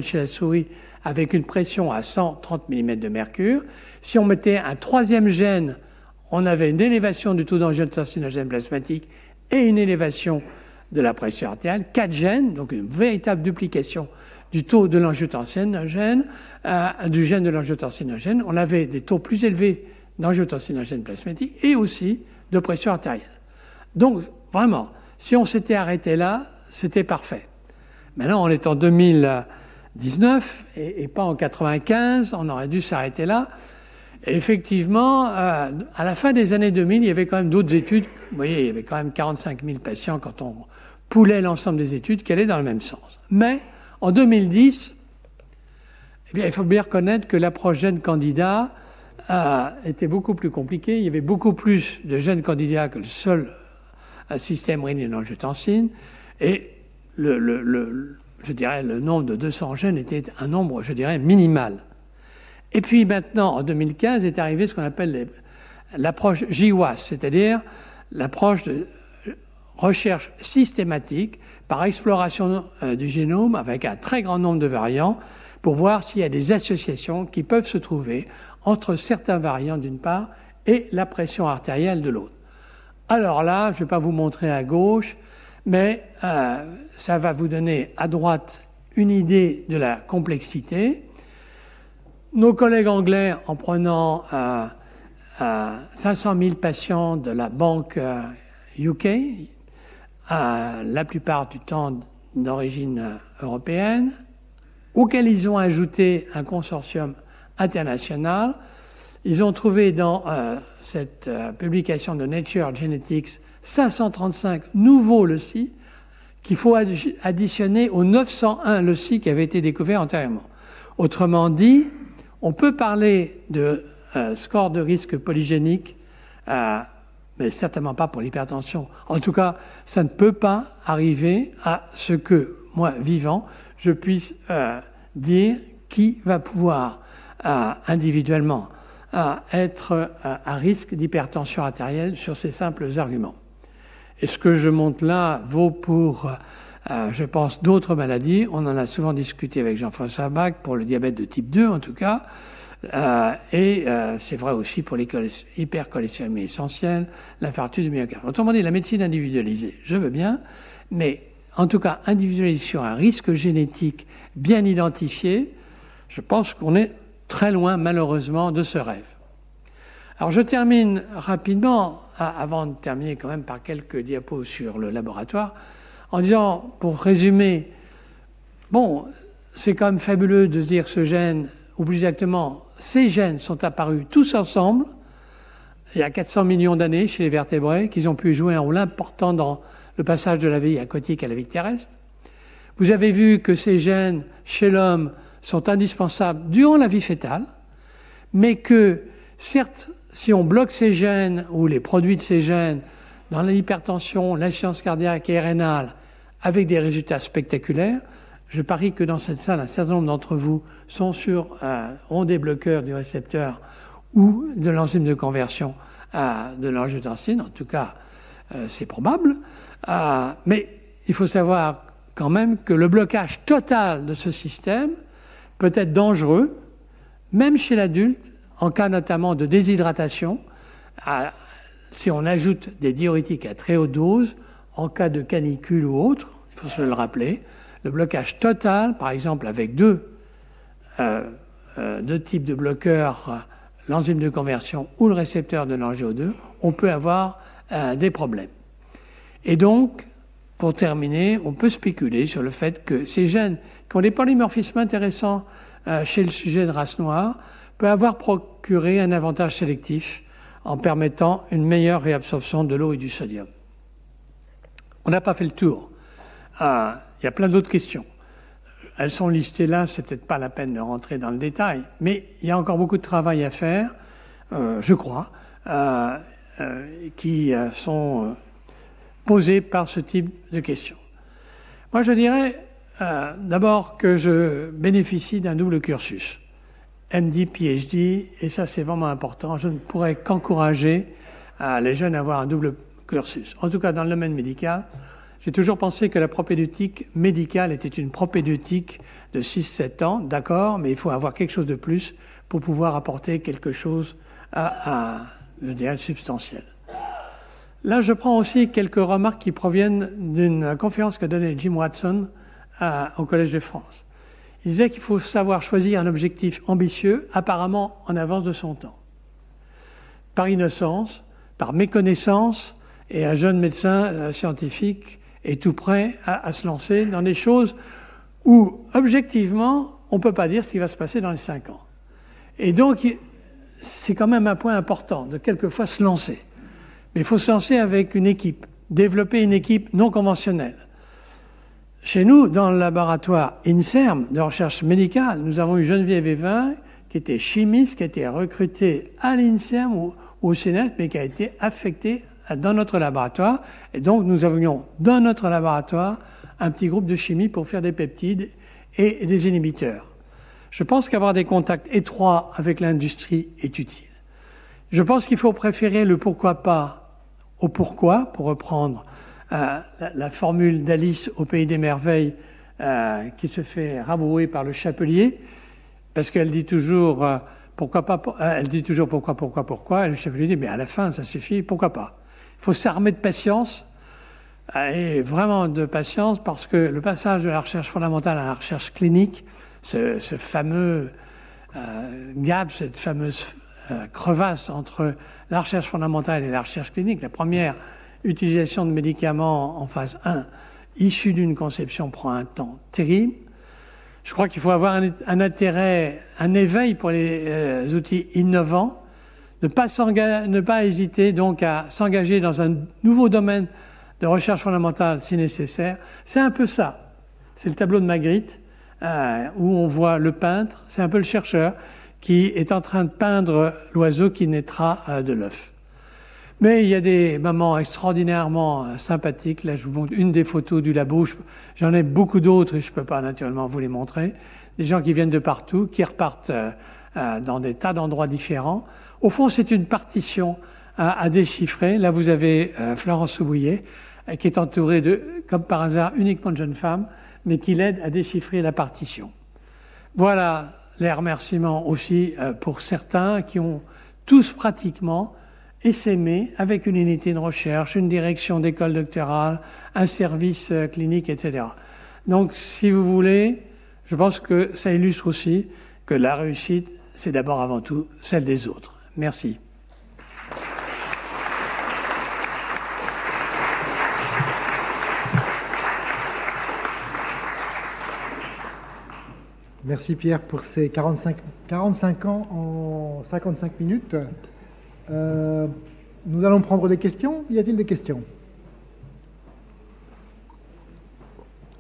chez la souris avec une pression à 130 mm de mercure, si on mettait un 3e gène, on avait une élévation du taux d'angiotensinogène plasmatique et une élévation de la pression artérielle, 4 gènes, donc une véritable duplication du taux de l'angiotensinogène, du gène de l'angiotensinogène. On avait des taux plus élevés d'angiotensinogène plasmatique et aussi de pression artérielle. Donc, vraiment, si on s'était arrêté là, c'était parfait. Maintenant, on est en 2019 et pas en 95, on aurait dû s'arrêter là. Et effectivement, à la fin des années 2000, il y avait quand même d'autres études. Vous voyez, il y avait quand même 45 000 patients quand on poulait l'ensemble des études qui allaient dans le même sens. Mais en 2010, eh bien, il faut bien reconnaître que l'approche gène candidat était beaucoup plus compliquée. Il y avait beaucoup plus de gènes candidats que le seul système rénine-angiotensine. Et je dirais, le nombre de 200 gènes était un nombre, je dirais, minimal. Et puis maintenant, en 2015, est arrivé ce qu'on appelle l'approche GWAS, c'est-à-dire l'approche de recherche systématique par exploration du génome avec un très grand nombre de variants pour voir s'il y a des associations qui peuvent se trouver entre certains variants d'une part et la pression artérielle de l'autre. Alors là, je ne vais pas vous montrer à gauche, mais ça va vous donner à droite une idée de la complexité. Nos collègues anglais, en prenant 500 000 patients de la banque UK, la plupart du temps d'origine européenne, auquel ils ont ajouté un consortium international, ils ont trouvé dans cette publication de Nature Genetics 535 nouveaux loci qu'il faut additionner aux 901 loci qui avaient été découverts antérieurement. Autrement dit, on peut parler de score de risque polygénique, mais certainement pas pour l'hypertension. En tout cas, ça ne peut pas arriver à ce que, moi, vivant, je puisse dire qui va pouvoir individuellement être à risque d'hypertension artérielle sur ces simples arguments. Et ce que je montre là vaut pour, je pense, d'autres maladies. On en a souvent discuté avec Jean-François Bach, pour le diabète de type 2 en tout cas, et c'est vrai aussi pour l'hypercholestérolémie essentielle, l'infarctus du myocarde. Autrement dit, la médecine individualisée, je veux bien, mais en tout cas individualisée sur un risque génétique bien identifié, je pense qu'on est très loin, malheureusement, de ce rêve. Alors, je termine rapidement, avant de terminer quand même par quelques diapos sur le laboratoire, en disant, pour résumer, bon, c'est quand même fabuleux de se dire que ce gène, ou plus exactement, ces gènes sont apparus tous ensemble, il y a 400 millions d'années chez les vertébrés, qu'ils ont pu jouer un rôle important dans le passage de la vie aquatique à la vie terrestre. Vous avez vu que ces gènes, chez l'homme, sont indispensables durant la vie fœtale, mais que, certes, si on bloque ces gènes ou les produits de ces gènes dans l'hypertension, l'insuffisance cardiaque et rénale avec des résultats spectaculaires, je parie que dans cette salle, un certain nombre d'entre vous ont des bloqueurs du récepteur ou de l'enzyme de conversion de l'angiotensine. En tout cas, c'est probable. Mais il faut savoir quand même que le blocage total de ce système peut être dangereux, même chez l'adulte, en cas notamment de déshydratation, si on ajoute des diurétiques à très haute dose, en cas de canicule ou autre, il faut se le rappeler, le blocage total, par exemple avec deux types de bloqueurs, l'enzyme de conversion ou le récepteur de l'angio2, on peut avoir des problèmes. Et donc, pour terminer, on peut spéculer sur le fait que ces gènes qui ont des polymorphismes intéressants chez le sujet de race noire peuvent avoir procuré un avantage sélectif en permettant une meilleure réabsorption de l'eau et du sodium. On n'a pas fait le tour. Il y a plein d'autres questions. elles sont listées là, c'est peut-être pas la peine de rentrer dans le détail, mais il y a encore beaucoup de travail à faire, je crois, qui sont posés par ce type de questions. Moi, je dirais d'abord que je bénéficie d'un double cursus, MD, PhD, et ça c'est vraiment important. Je ne pourrais qu'encourager les jeunes à avoir un double cursus. En tout cas, dans le domaine médical, j'ai toujours pensé que la propédeutique médicale était une propédeutique de 6-7 ans, d'accord, mais il faut avoir quelque chose de plus pour pouvoir apporter quelque chose je dirais, substantiel. Là, je prends aussi quelques remarques qui proviennent d'une conférence qu'a donnée Jim Watson au Collège de France. Il disait qu'il faut savoir choisir un objectif ambitieux, apparemment en avance de son temps. Par innocence, par méconnaissance, et un jeune médecin scientifique est tout prêt à se lancer dans des choses où, objectivement, on ne peut pas dire ce qui va se passer dans les 5 ans. Et donc, c'est quand même un point important de quelquefois se lancer. Mais il faut se lancer avec une équipe, développer une équipe non conventionnelle. Chez nous, dans le laboratoire INSERM de recherche médicale, nous avons eu Geneviève Evin, qui était chimiste, qui a été recrutée à l'INSERM ou au CNES, mais qui a été affectée dans notre laboratoire. Et donc, nous avions dans notre laboratoire un petit groupe de chimie pour faire des peptides et des inhibiteurs. Je pense qu'avoir des contacts étroits avec l'industrie est utile. Je pense qu'il faut préférer le pourquoi pas au pourquoi, pour reprendre la formule d'Alice au Pays des Merveilles qui se fait rabrouer par le chapelier, parce qu'elle dit toujours pourquoi pas, elle dit toujours pourquoi, et le chapelier dit mais à la fin ça suffit, pourquoi pas. Il faut s'armer de patience, et vraiment de patience, parce que le passage de la recherche fondamentale à la recherche clinique, ce fameux gap, cette fameuse crevasse entre la recherche fondamentale et la recherche clinique, la première utilisation de médicaments en phase 1 issus d'une conception prend un temps terrible. Je crois qu'il faut avoir un intérêt, un éveil pour les outils innovants, ne pas hésiter donc à s'engager dans un nouveau domaine de recherche fondamentale si nécessaire. C'est un peu ça. C'est le tableau de Magritte où on voit le peintre, c'est un peu le chercheur qui est en train de peindre l'oiseau qui naîtra de l'œuf. Mais il y a des moments extraordinairement sympathiques. Là, je vous montre une des photos du labo. J'en ai beaucoup d'autres et je ne peux pas naturellement vous les montrer. Des gens qui viennent de partout, qui repartent dans des tas d'endroits différents. Au fond, c'est une partition à déchiffrer. Là, vous avez Florence Soubouillet, qui est entourée de, comme par hasard, uniquement de jeunes femmes, mais qui l'aide à déchiffrer la partition. Voilà les remerciements aussi pour certains qui ont tous pratiquement essaimé avec une unité de recherche, une direction d'école doctorale, un service clinique, etc. Donc, si vous voulez, je pense que ça illustre aussi que la réussite, c'est d'abord avant tout celle des autres. Merci. Merci Pierre pour ces 45 ans en 55 minutes. Nous allons prendre des questions. Y a-t-il des questions?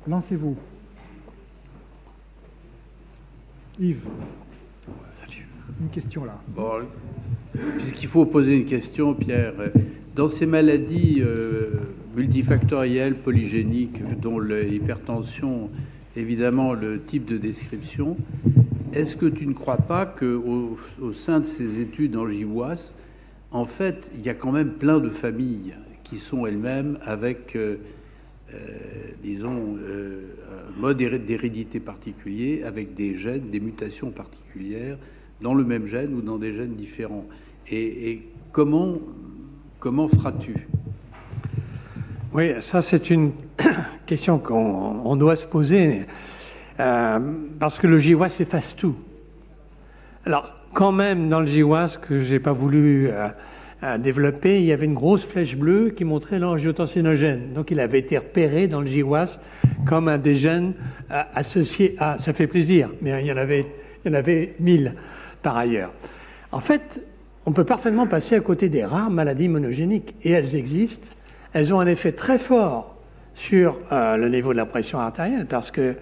Lancez-vous. Yves. Salut. Une question là. Bon, puisqu'il faut poser une question, Pierre, dans ces maladies multifactorielles, polygéniques, dont l'hypertension, évidemment, le type de description, est-ce que tu ne crois pas qu'au sein de ces études en GWAS, en fait, il y a quand même plein de familles qui sont elles-mêmes avec, disons, un mode d'hérédité particulier, avec des gènes, des mutations particulières dans le même gène ou dans des gènes différents. Et comment feras-tu? Oui, ça c'est une question qu'on doit se poser, parce que le GWAS efface tout. Alors, quand même, dans le GWAS, que je n'ai pas voulu développer, il y avait une grosse flèche bleue qui montrait l'angiotensinogène. Donc, il avait été repéré dans le GWAS comme un des gènes associés à... Ça fait plaisir, mais il y en avait 1000 par ailleurs. En fait, on peut parfaitement passer à côté des rares maladies monogéniques, et elles existent. Elles ont un effet très fort sur le niveau de la pression artérielle, parce que,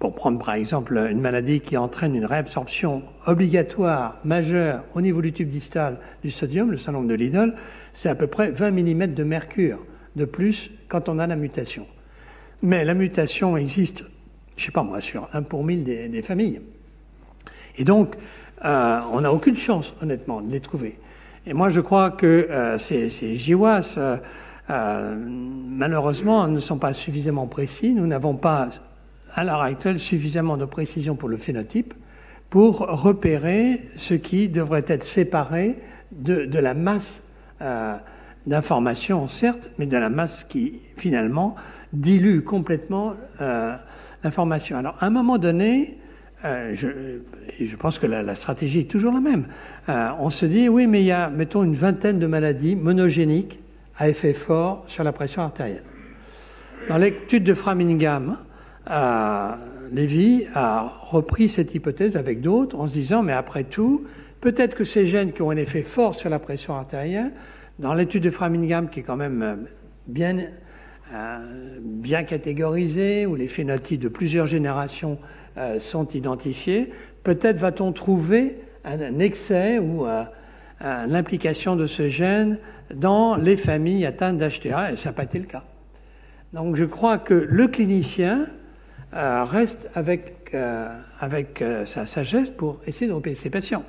pour prendre par exemple une maladie qui entraîne une réabsorption obligatoire majeure au niveau du tube distal du sodium, le syndrome de Lidl, c'est à peu près 20 mm de mercure de plus quand on a la mutation. Mais la mutation existe, je ne sais pas moi, sur 1 pour 1000 des familles. Et donc, on n'a aucune chance, honnêtement, de les trouver. Et moi, je crois que ces GWAS, malheureusement, ne sont pas suffisamment précis. Nous n'avons pas, à l'heure actuelle, suffisamment de précision pour le phénotype pour repérer ce qui devrait être séparé de la masse d'informations, certes, mais de la masse qui, finalement, dilue complètement l'information. Alors, à un moment donné, je pense que la stratégie est toujours la même. On se dit, oui, mais il y a, mettons, une vingtaine de maladies monogéniques à effet fort sur la pression artérielle. Dans l'étude de Framingham, Lévy a repris cette hypothèse avec d'autres en se disant, mais après tout, peut-être que ces gènes qui ont un effet fort sur la pression artérielle, dans l'étude de Framingham, qui est quand même bien catégorisée, où les phénotypes de plusieurs générations sont identifiés, peut-être va-t-on trouver un excès ou l'implication de ce gène dans les familles atteintes d'HTA, et ça n'a pas été le cas. Donc je crois que le clinicien reste avec sa sagesse pour essayer de repérer ses patients.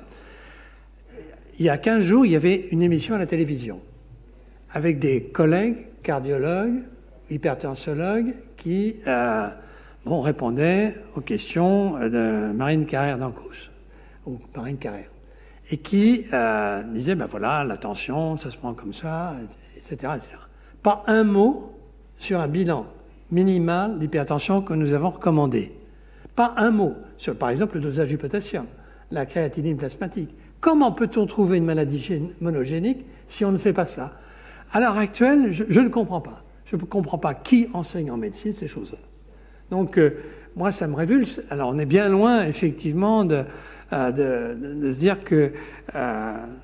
Il y a 15 jours, il y avait une émission à la télévision avec des collègues cardiologues, hypertensologues qui répondaient aux questions de Marine Carrère-Dancos, ou Marine Carrère, et qui disaient, ben voilà, la tension, ça se prend comme ça, etc., etc. Pas un mot sur un bilan minimal d'hypertension que nous avons recommandé. Pas un mot sur, par exemple, le dosage du potassium, la créatinine plasmatique. Comment peut-on trouver une maladie monogénique si on ne fait pas ça? À l'heure actuelle, je ne comprends pas. Je ne comprends pas qui enseigne en médecine ces choses-là. Donc, moi, ça me révulse. Alors, on est bien loin, effectivement, de se dire que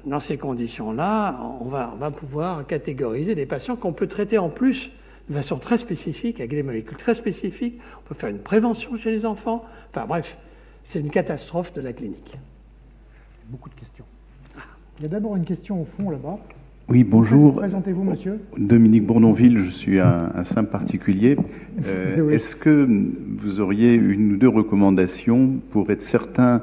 dans ces conditions-là, on va pouvoir catégoriser des patients qu'on peut traiter en plus de façon très spécifique, avec des molécules très spécifiques. On peut faire une prévention chez les enfants. Enfin, bref, c'est une catastrophe de la clinique. Beaucoup de questions. Il y a d'abord une question au fond, là-bas. Oui, bonjour. Présentez-vous, monsieur. Dominique Bourdonville, je suis un simple particulier. Oui. Est-ce que vous auriez une ou deux recommandations pour être certain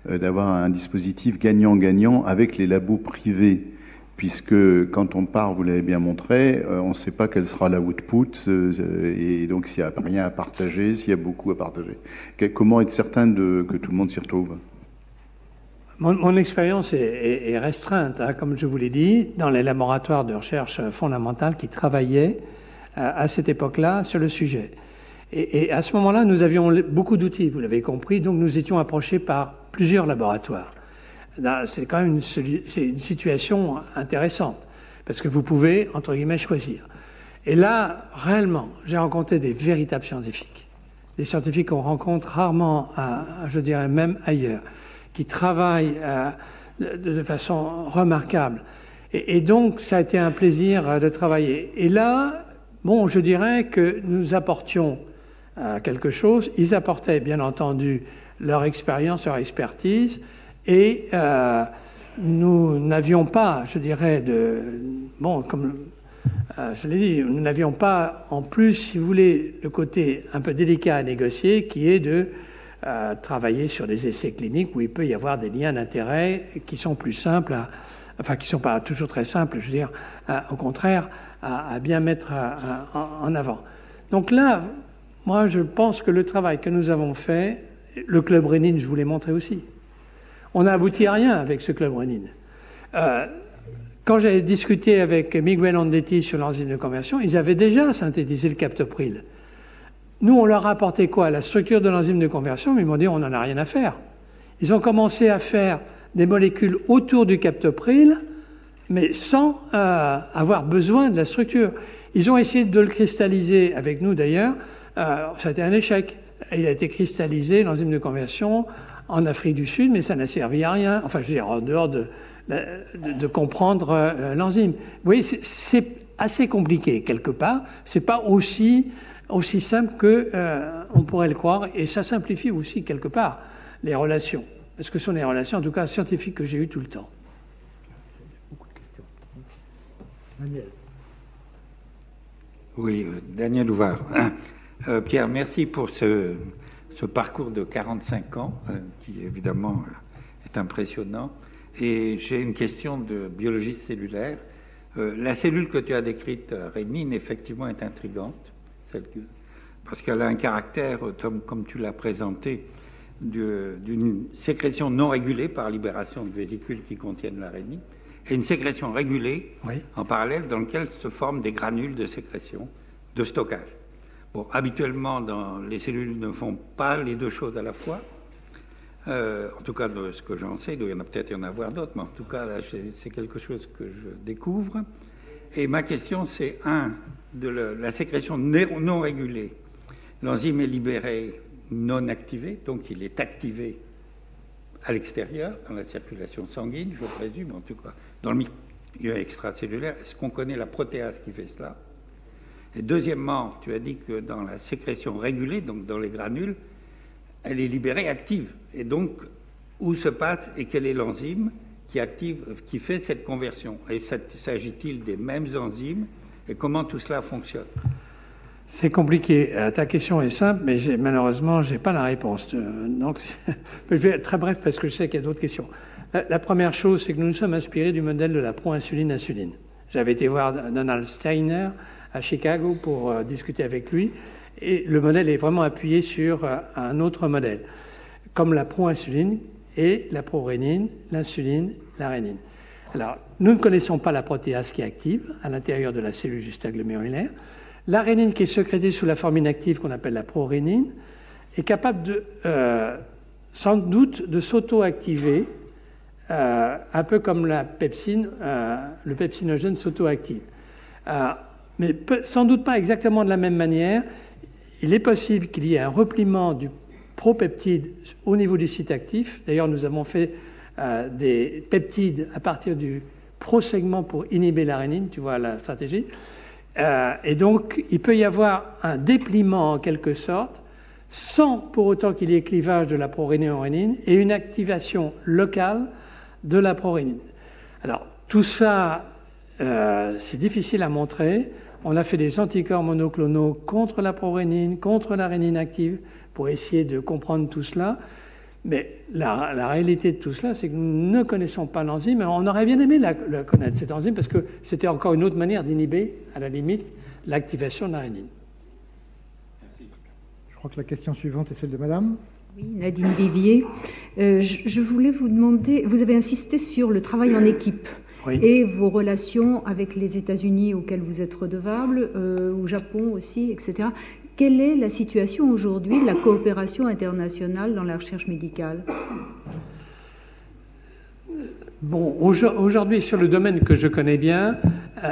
d'avoir un dispositif gagnant-gagnant avec les labos privés? Puisque quand on part, vous l'avez bien montré, on ne sait pas quel sera l'output, et donc s'il n'y a rien à partager, s'il y a beaucoup à partager. Comment être certain que tout le monde s'y retrouve? Mon expérience est restreinte, hein, comme je vous l'ai dit, dans les laboratoires de recherche fondamentale qui travaillaient à cette époque-là sur le sujet. Et à ce moment-là, nous avions beaucoup d'outils, vous l'avez compris, donc nous étions approchés par plusieurs laboratoires. C'est quand même une situation intéressante, parce que vous pouvez, entre guillemets, choisir. Et là, réellement, j'ai rencontré des véritables scientifiques, des scientifiques qu'on rencontre rarement, je dirais même ailleurs, qui travaillent de façon remarquable. Et donc, ça a été un plaisir de travailler. Et là, bon, je dirais que nous apportions quelque chose. Ils apportaient, bien entendu, leur expérience, leur expertise, et nous n'avions pas, je dirais, comme je l'ai dit, nous n'avions pas, en plus, si vous voulez, le côté un peu délicat à négocier, qui est de travailler sur des essais cliniques où il peut y avoir des liens d'intérêt qui sont plus simples, qui ne sont pas toujours très simples, je veux dire, au contraire, à bien mettre en avant. Donc là, moi, je pense que le travail que nous avons fait, le Club Rénine, je vous l'ai montré aussi. On n'a abouti à rien avec ce Club Rénine. Quand j'avais discuté avec Miguel Ondetti sur l'enzyme de conversion, ils avaient déjà synthétisé le captopril. Nous, on leur a apporté quoi? La structure de l'enzyme de conversion, mais ils m'ont dit on n'en a rien à faire. Ils ont commencé à faire des molécules autour du captopril, mais sans avoir besoin de la structure. Ils ont essayé de le cristalliser avec nous d'ailleurs. Ça a été un échec. Il a été cristallisé, l'enzyme de conversion, en Afrique du Sud, mais ça n'a servi à rien. Enfin, je veux dire, en dehors de comprendre l'enzyme. Vous voyez, c'est assez compliqué quelque part. C'est pas aussi simple que on pourrait le croire, et ça simplifie aussi quelque part les relations. Ce que sont les relations, en tout cas scientifiques, que j'ai eues tout le temps. Beaucoup de questions. Daniel. Oui, Daniel Ouvard. Pierre, merci pour ce parcours de 45 ans, qui évidemment est impressionnant. Et j'ai une question de biologie cellulaire. La cellule que tu as décrite, rénine, effectivement, est intrigante, parce qu'elle a un caractère, comme tu l'as présenté, d'une sécrétion non régulée par libération de vésicules qui contiennent la rénine, et une sécrétion régulée, oui, en parallèle, dans laquelle se forment des granules de sécrétion, de stockage. Bon, habituellement, les cellules ne font pas les deux choses à la fois. En tout cas, de ce que j'en sais, il doit y en a peut-être y en avoir d'autres, mais en tout cas, là, c'est quelque chose que je découvre. Et ma question, c'est de la sécrétion non régulée. L'enzyme est libéré, non activé, donc il est activé à l'extérieur, dans la circulation sanguine, je présume, en tout cas, dans le milieu extracellulaire. Est-ce qu'on connaît la protéase qui fait cela? Et deuxièmement, tu as dit que dans la sécrétion régulée, donc dans les granules, elle est libérée active. Et donc, où se passe et quelle est l'enzyme qui fait cette conversion? Et s'agit-il des mêmes enzymes? Et comment tout cela fonctionne? C'est compliqué. Ta question est simple, mais malheureusement, je n'ai pas la réponse. Donc, je vais être très bref parce que je sais qu'il y a d'autres questions. La première chose, c'est que nous nous sommes inspirés du modèle de la pro-insuline-insuline. J'avais été voir Donald Steiner à Chicago pour discuter avec lui. Et le modèle est vraiment appuyé sur un autre modèle, comme la pro-insuline et la pro-rénine, l'insuline, la rénine. Alors, nous ne connaissons pas la protéase qui est active à l'intérieur de la cellule justaglomérulaire. La rénine qui est sécrétée sous la forme inactive qu'on appelle la prorénine est capable sans doute de s'auto-activer, un peu comme la pepsine, le pepsinogène s'auto-active. Mais sans doute pas exactement de la même manière. Il est possible qu'il y ait un repliement du propeptide au niveau du site actif. D'ailleurs, nous avons fait des peptides à partir du prosegment pour inhiber la rénine, tu vois la stratégie. Et donc, il peut y avoir un dépliement en quelque sorte, sans pour autant qu'il y ait clivage de la prorénine en rénine, et une activation locale de la prorénine. Alors, tout ça, c'est difficile à montrer. On a fait des anticorps monoclonaux contre la prorénine, contre la rénine active, pour essayer de comprendre tout cela. Mais la réalité de tout cela, c'est que nous ne connaissons pas l'enzyme. On aurait bien aimé la connaître, cette enzyme, parce que c'était encore une autre manière d'inhiber, à la limite, l'activation de la rénine. Merci. Je crois que la question suivante est celle de Madame. Oui, Nadine Vivier. Je voulais vous demander, vous avez insisté sur le travail en équipe. Oui. Et vos relations avec les États-Unis auxquelles vous êtes redevable, au Japon aussi, etc. Quelle est la situation aujourd'hui de la coopération internationale dans la recherche médicale? Bon, aujourd'hui, sur le domaine que je connais bien,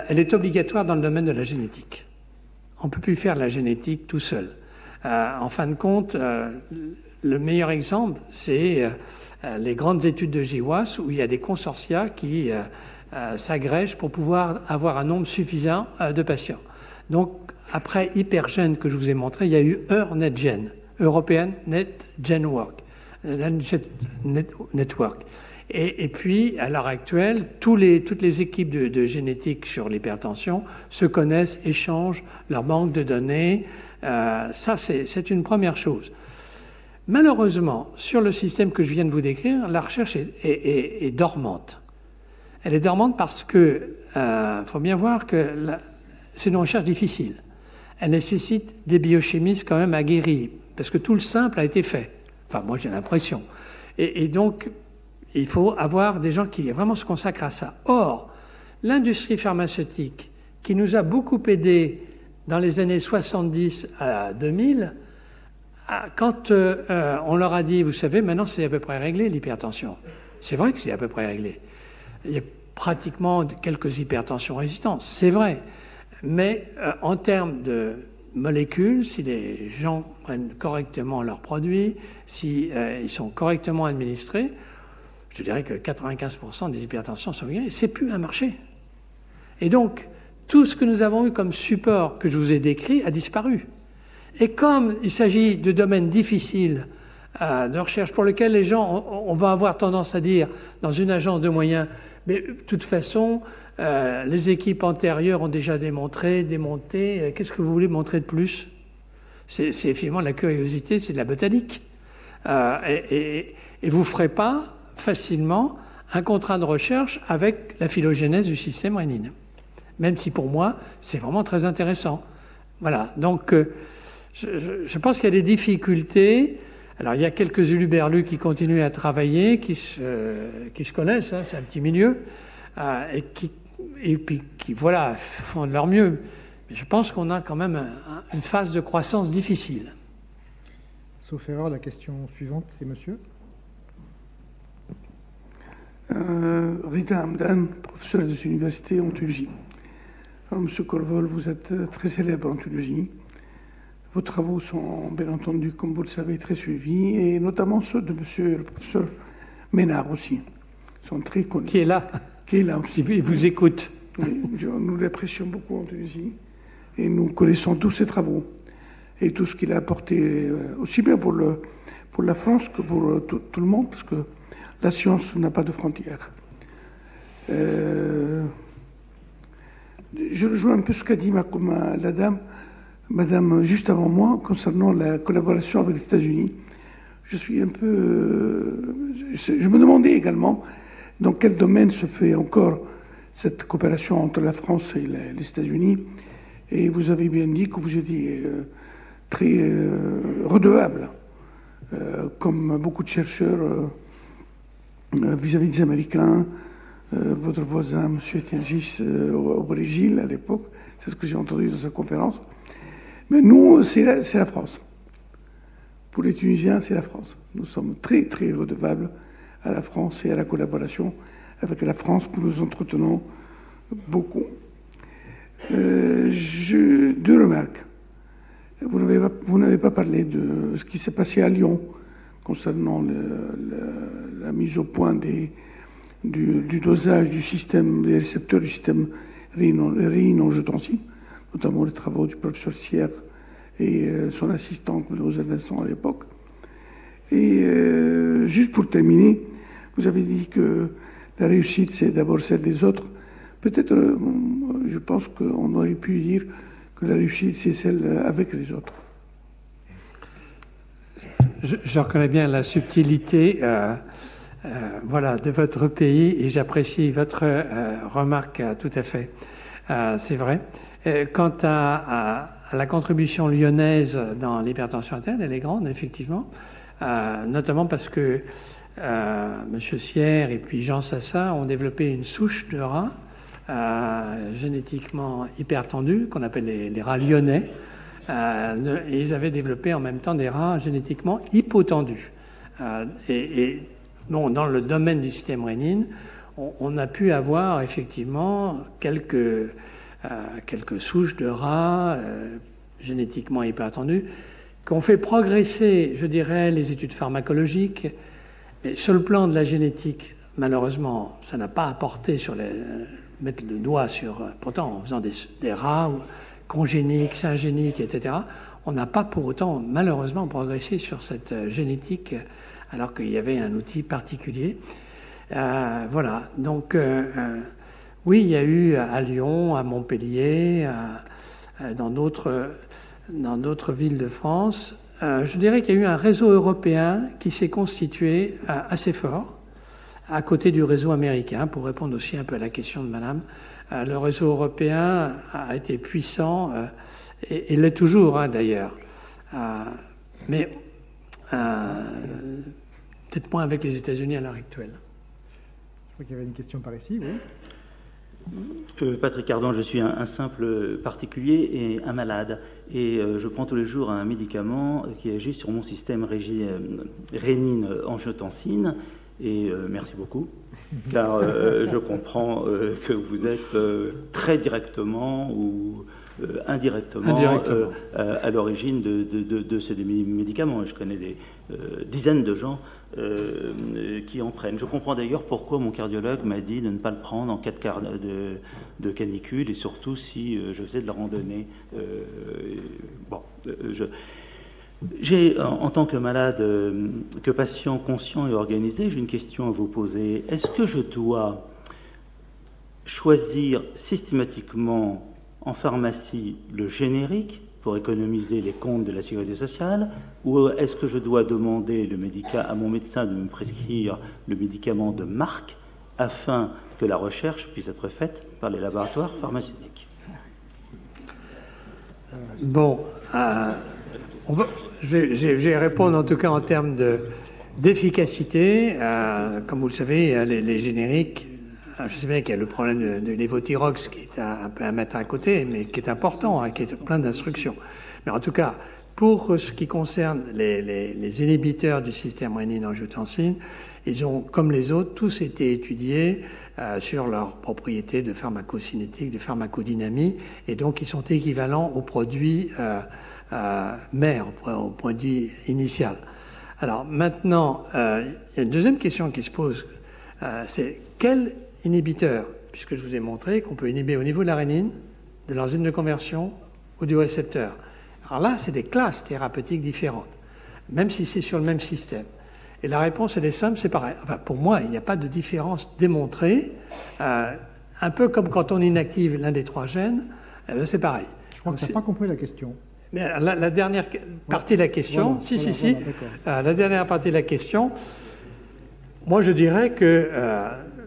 elle est obligatoire dans le domaine de la génétique. On ne peut plus faire la génétique tout seul. En fin de compte, le meilleur exemple, c'est les grandes études de GWAS, où il y a des consortia qui s'agrègent pour pouvoir avoir un nombre suffisant de patients. Donc, après Hypergen que je vous ai montré, il y a eu EURNetGen, European Network. Et puis, à l'heure actuelle, toutes les équipes de génétique sur l'hypertension se connaissent, échangent leur banque de données. Ça, c'est une première chose. Malheureusement, sur le système que je viens de vous décrire, la recherche est dormante. Elle est dormante parce que, faut bien voir que c'est une recherche difficile. Elle nécessite des biochimistes quand même aguerris, parce que tout le simple a été fait. Enfin, moi, j'ai l'impression. Et donc, il faut avoir des gens qui vraiment se consacrent à ça. Or, l'industrie pharmaceutique, qui nous a beaucoup aidés dans les années 70 à 2000, quand on leur a dit, vous savez, maintenant c'est à peu près réglé l'hypertension. C'est vrai que c'est à peu près réglé. Il y a pratiquement quelques hypertensions résistantes, c'est vrai. Mais en termes de molécules, si les gens prennent correctement leurs produits, si ils sont correctement administrés, je dirais que 95% des hypertensions sont guéries. C'est plus un marché. Et donc, tout ce que nous avons eu comme support que je vous ai décrit a disparu. Et comme il s'agit de domaines difficiles de recherche pour lesquels les gens, on va avoir tendance à dire dans une agence de moyens, mais de toute façon, les équipes antérieures ont déjà démontré, démonté, qu'est-ce que vous voulez montrer de plus? C'est finalement la curiosité, c'est de la botanique. Et vous ne ferez pas facilement un contrat de recherche avec la phylogénèse du système rénine. Même si pour moi, c'est vraiment très intéressant. Voilà, donc je pense qu'il y a des difficultés. Alors il y a quelques huluberlus qui continuent à travailler, qui se connaissent, hein, c'est un petit milieu, et puis qui voilà, font de leur mieux. Mais je pense qu'on a quand même une phase de croissance difficile. Sauf erreur, la question suivante, c'est monsieur. Rita Hamdan, professeur des universités en Tunisie. Alors, monsieur Corvol, vous êtes très célèbre en Tunisie. Vos travaux sont, bien entendu, comme vous le savez, très suivis, et notamment ceux de monsieur le professeur Ménard aussi. Ils sont très connus. Qui est là. Qui est là aussi. Il vous écoute. Oui, nous l'apprécions beaucoup en Tunisie, et nous connaissons tous ses travaux, et tout ce qu'il a apporté, aussi bien pour la France que pour tout le monde, parce que la science n'a pas de frontières. Je rejoins un peu ce qu'a dit la dame, madame, juste avant moi, concernant la collaboration avec les États-Unis. Je suis un peu... je me demandais également dans quel domaine se fait encore cette coopération entre la France et les États-Unis. Et vous avez bien dit que vous étiez très redevable, comme beaucoup de chercheurs, vis-à-vis des Américains, votre voisin, M. Etiengis, au Brésil, à l'époque. C'est ce que j'ai entendu dans sa conférence. Mais nous, c'est la France. Pour les Tunisiens, c'est la France. Nous sommes très, très redevables à la France et à la collaboration avec la France que nous entretenons beaucoup. Deux remarques. Vous n'avez pas parlé de ce qui s'est passé à Lyon concernant la mise au point du dosage du système, des récepteurs du système rénine-angiotensin, notamment les travaux du professeur Sierre et son assistante, Mlle Vincent, à l'époque. Et juste pour terminer, vous avez dit que la réussite, c'est d'abord celle des autres. Peut-être, je pense qu'on aurait pu dire que la réussite, c'est celle avec les autres. Je reconnais bien la subtilité voilà, de votre pays et j'apprécie votre remarque tout à fait. C'est vrai. Quant à la contribution lyonnaise dans l'hypertension artérielle, elle est grande, effectivement, notamment parce que M. Sierre et puis Jean Sassa ont développé une souche de rats génétiquement hypertendus, qu'on appelle les rats lyonnais. Et ils avaient développé en même temps des rats génétiquement hypotendus. Bon, dans le domaine du système rénine, on a pu avoir effectivement quelques souches de rats génétiquement hypertendus qui ont fait progresser, je dirais, les études pharmacologiques. Mais sur le plan de la génétique, malheureusement, ça n'a pas apporté mettre le doigt sur... Pourtant, en faisant des rats congéniques, syngéniques, etc., on n'a pas pour autant, malheureusement, progressé sur cette génétique, alors qu'il y avait un outil particulier. Voilà. Donc, oui, il y a eu à Lyon, à Montpellier, dans d'autres villes de France. Je dirais qu'il y a eu un réseau européen qui s'est constitué assez fort, à côté du réseau américain, pour répondre aussi un peu à la question de madame. Le réseau européen a été puissant, et l'est toujours, hein, d'ailleurs. Mais peut-être moins avec les États-Unis à l'heure actuelle. Je crois qu'il y avait une question par ici, oui. Patrick Ardant, je suis un simple particulier et un malade. Et je prends tous les jours un médicament qui agit sur mon système rénine-angiotensine. Et merci beaucoup, car je comprends que vous êtes très directement ou indirectement. À l'origine de ces médicaments. Je connais des dizaines de gens qui en prennent. Je comprends d'ailleurs pourquoi mon cardiologue m'a dit de ne pas le prendre en cas de canicule et surtout si je faisais de la randonnée. J'ai, en tant que malade, que patient conscient et organisé, j'ai une question à vous poser. Est-ce que je dois choisir systématiquement en pharmacie le générique pour économiser les comptes de la sécurité sociale, ou est-ce que je dois demander à mon médecin de me prescrire le médicament de marque afin que la recherche puisse être faite par les laboratoires pharmaceutiques? Bon, je vais répondre en tout cas en termes d'efficacité. Comme vous le savez, les génériques, je sais bien qu'il y a le problème de l'évothyrox qui est un peu à mettre à côté, mais qui est important, qui est plein d'instructions. Mais en tout cas, pour ce qui concerne les inhibiteurs du système rénine-angiotensine, ils ont, comme les autres, tous été étudiés sur leurs propriétés de pharmacocinétique, de pharmacodynamie, et donc ils sont équivalents aux produits mères, au produit initial. Alors maintenant, il y a une deuxième question qui se pose, c'est quel inhibiteur, puisque je vous ai montré qu'on peut inhiber au niveau de la rénine, de l'enzyme de conversion ou du récepteur. Alors là, c'est des classes thérapeutiques différentes, même si c'est sur le même système. Et la réponse, elle est simple, c'est pareil. Enfin, pour moi, il n'y a pas de différence démontrée. Un peu comme quand on inactive l'un des 3 gènes, eh bien, c'est pareil. Je crois que tu n'as pas compris la question. Mais la dernière partie de la question, la dernière partie de la question, moi je dirais que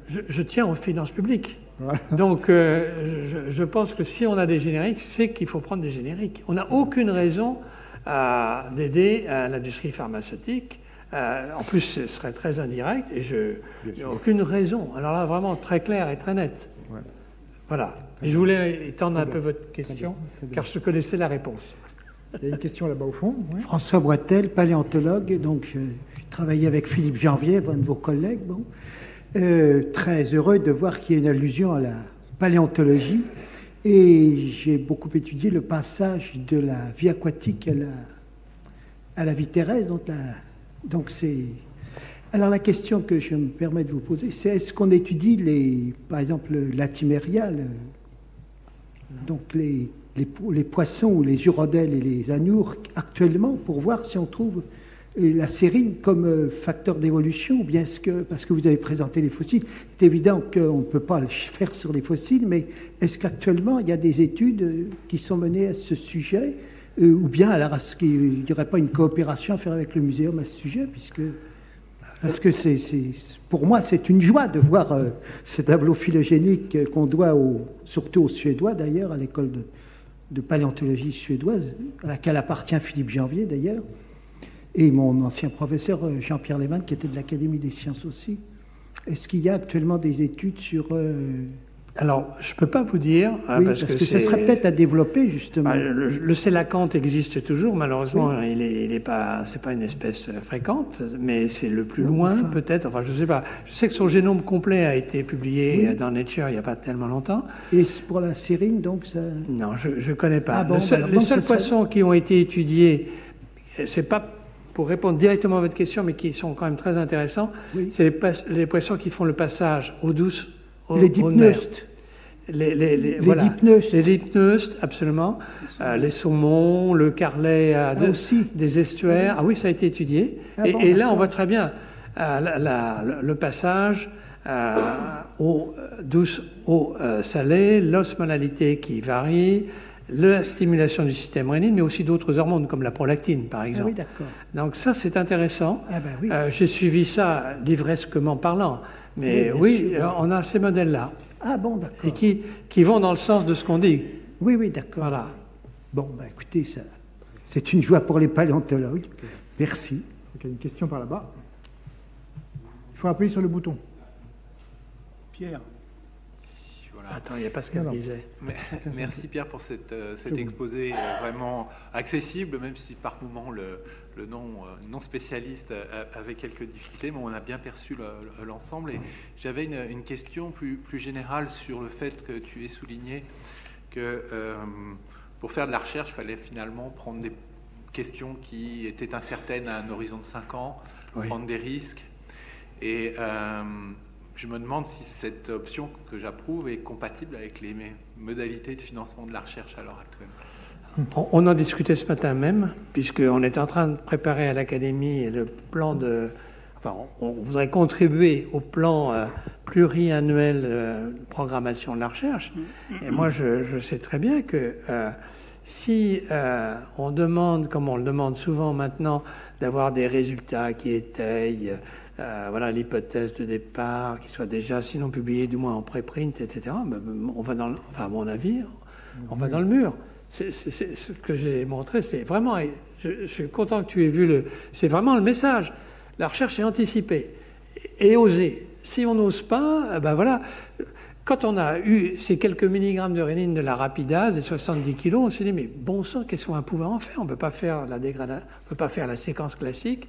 je tiens aux finances publiques. Voilà. Donc je pense que si on a des génériques, c'est qu'il faut prendre des génériques. On n'a aucune raison d'aider l'industrie pharmaceutique. En plus, ce serait très indirect et je n'ai aucune raison. Alors là, vraiment très clair et très net. Ouais. Voilà. Et je voulais étendre un peu votre question, car je connaissais la réponse. Il y a une question là-bas au fond. Oui. François Boitel, paléontologue. Donc, je travaillais avec Philippe Janvier, un de vos collègues. Bon. Très heureux de voir qu'il y a une allusion à la paléontologie. Et j'ai beaucoup étudié le passage de la vie aquatique à la vie terrestre. Donc c'est... Alors la question que je me permets de vous poser, c'est est-ce qu'on étudie par exemple l'atiméria, donc les poissons ou les urodèles et les anours actuellement pour voir si on trouve la sérine comme facteur d'évolution, ou bien est-ce que, parce que vous avez présenté les fossiles, c'est évident qu'on ne peut pas le faire sur les fossiles, mais est-ce qu'actuellement il y a des études qui sont menées à ce sujet, ou bien alors est-ce qu'il n'y aurait pas une coopération à faire avec le muséum à ce sujet, parce que pour moi c'est une joie de voir ce tableau phylogénique qu'on doit surtout aux Suédois d'ailleurs, à l'école de paléontologie suédoise, à laquelle appartient Philippe Janvier d'ailleurs, et mon ancien professeur Jean-Pierre Lehmann, qui était de l'Académie des sciences aussi. Est-ce qu'il y a actuellement des études sur... Alors, je ne peux pas vous dire... Oui, parce que ça serait peut-être à développer, justement. Le sélacanthe existe toujours, malheureusement, oui. C'est pas une espèce fréquente, mais c'est le plus loin, peut-être. Enfin, je ne sais pas. Je sais que son génome complet a été publié dans Nature il n'y a pas tellement longtemps. Et pour la sérine, donc ça... Non, je ne connais pas. Ah bon, les seuls poissons qui ont été étudiés, c'est pas... pour répondre directement à votre question, mais qui sont quand même très intéressants, c'est les poissons qui font le passage eau douce les dipneustes. Les dipneustes, absolument. Les saumons, le carlet des estuaires. Ah oui, ça a été étudié. Et là, on voit très bien le passage eau douce, eau salée, l'osmolalité qui varie, la stimulation du système rénine, mais aussi d'autres hormones comme la prolactine, par exemple. Ah oui, d'accord. Donc ça, c'est intéressant. Ah ben oui. J'ai suivi ça livresquement parlant, mais oui, on a ces modèles-là. Ah bon, d'accord. Et qui vont dans le sens de ce qu'on dit. Oui, oui, d'accord. Voilà. Bon, ben écoutez, c'est une joie pour les paléontologues. Okay. Merci. Il y a une question par là-bas. Il faut appuyer sur le bouton. Pierre. Voilà. Attends, il n'y a pas ce qu'elle disait. Merci Pierre pour cet exposé vraiment accessible, même si par moment le non spécialiste avait quelques difficultés, mais on a bien perçu l'ensemble. Et j'avais une question plus générale sur le fait que tu aies souligné que pour faire de la recherche, il fallait finalement prendre question qui était incertaine à un horizon de 5 ans, Oui. prendre des risques. Et je me demande si cette option que j'approuve est compatible avec les modalités de financement de la recherche à l'heure actuelle. On en discutait ce matin même, puisqu'on est en train de préparer à l'Académie le plan de... Enfin, on voudrait contribuer au plan pluriannuel de programmation de la recherche. Et moi, je sais très bien que si on demande, comme on le demande souvent maintenant, d'avoir des résultats qui étayent voilà, l'hypothèse de départ, qui soit déjà, sinon publiée, du moins en préprint, etc., on va dans enfin, à mon avis, on va dans le mur. C'est ce que j'ai montré, c'est vraiment... Je suis content que tu aies vu c'est vraiment le message. La recherche est anticipée et osée. Si on n'ose pas, ben voilà. Quand on a eu ces quelques milligrammes de rénine de la rapidase, des 70 kilos, on s'est dit, mais bon sang, qu'est-ce qu'on va pouvoir en faire? On ne peut pas faire la dégradation, on ne peut pas faire la séquence classique.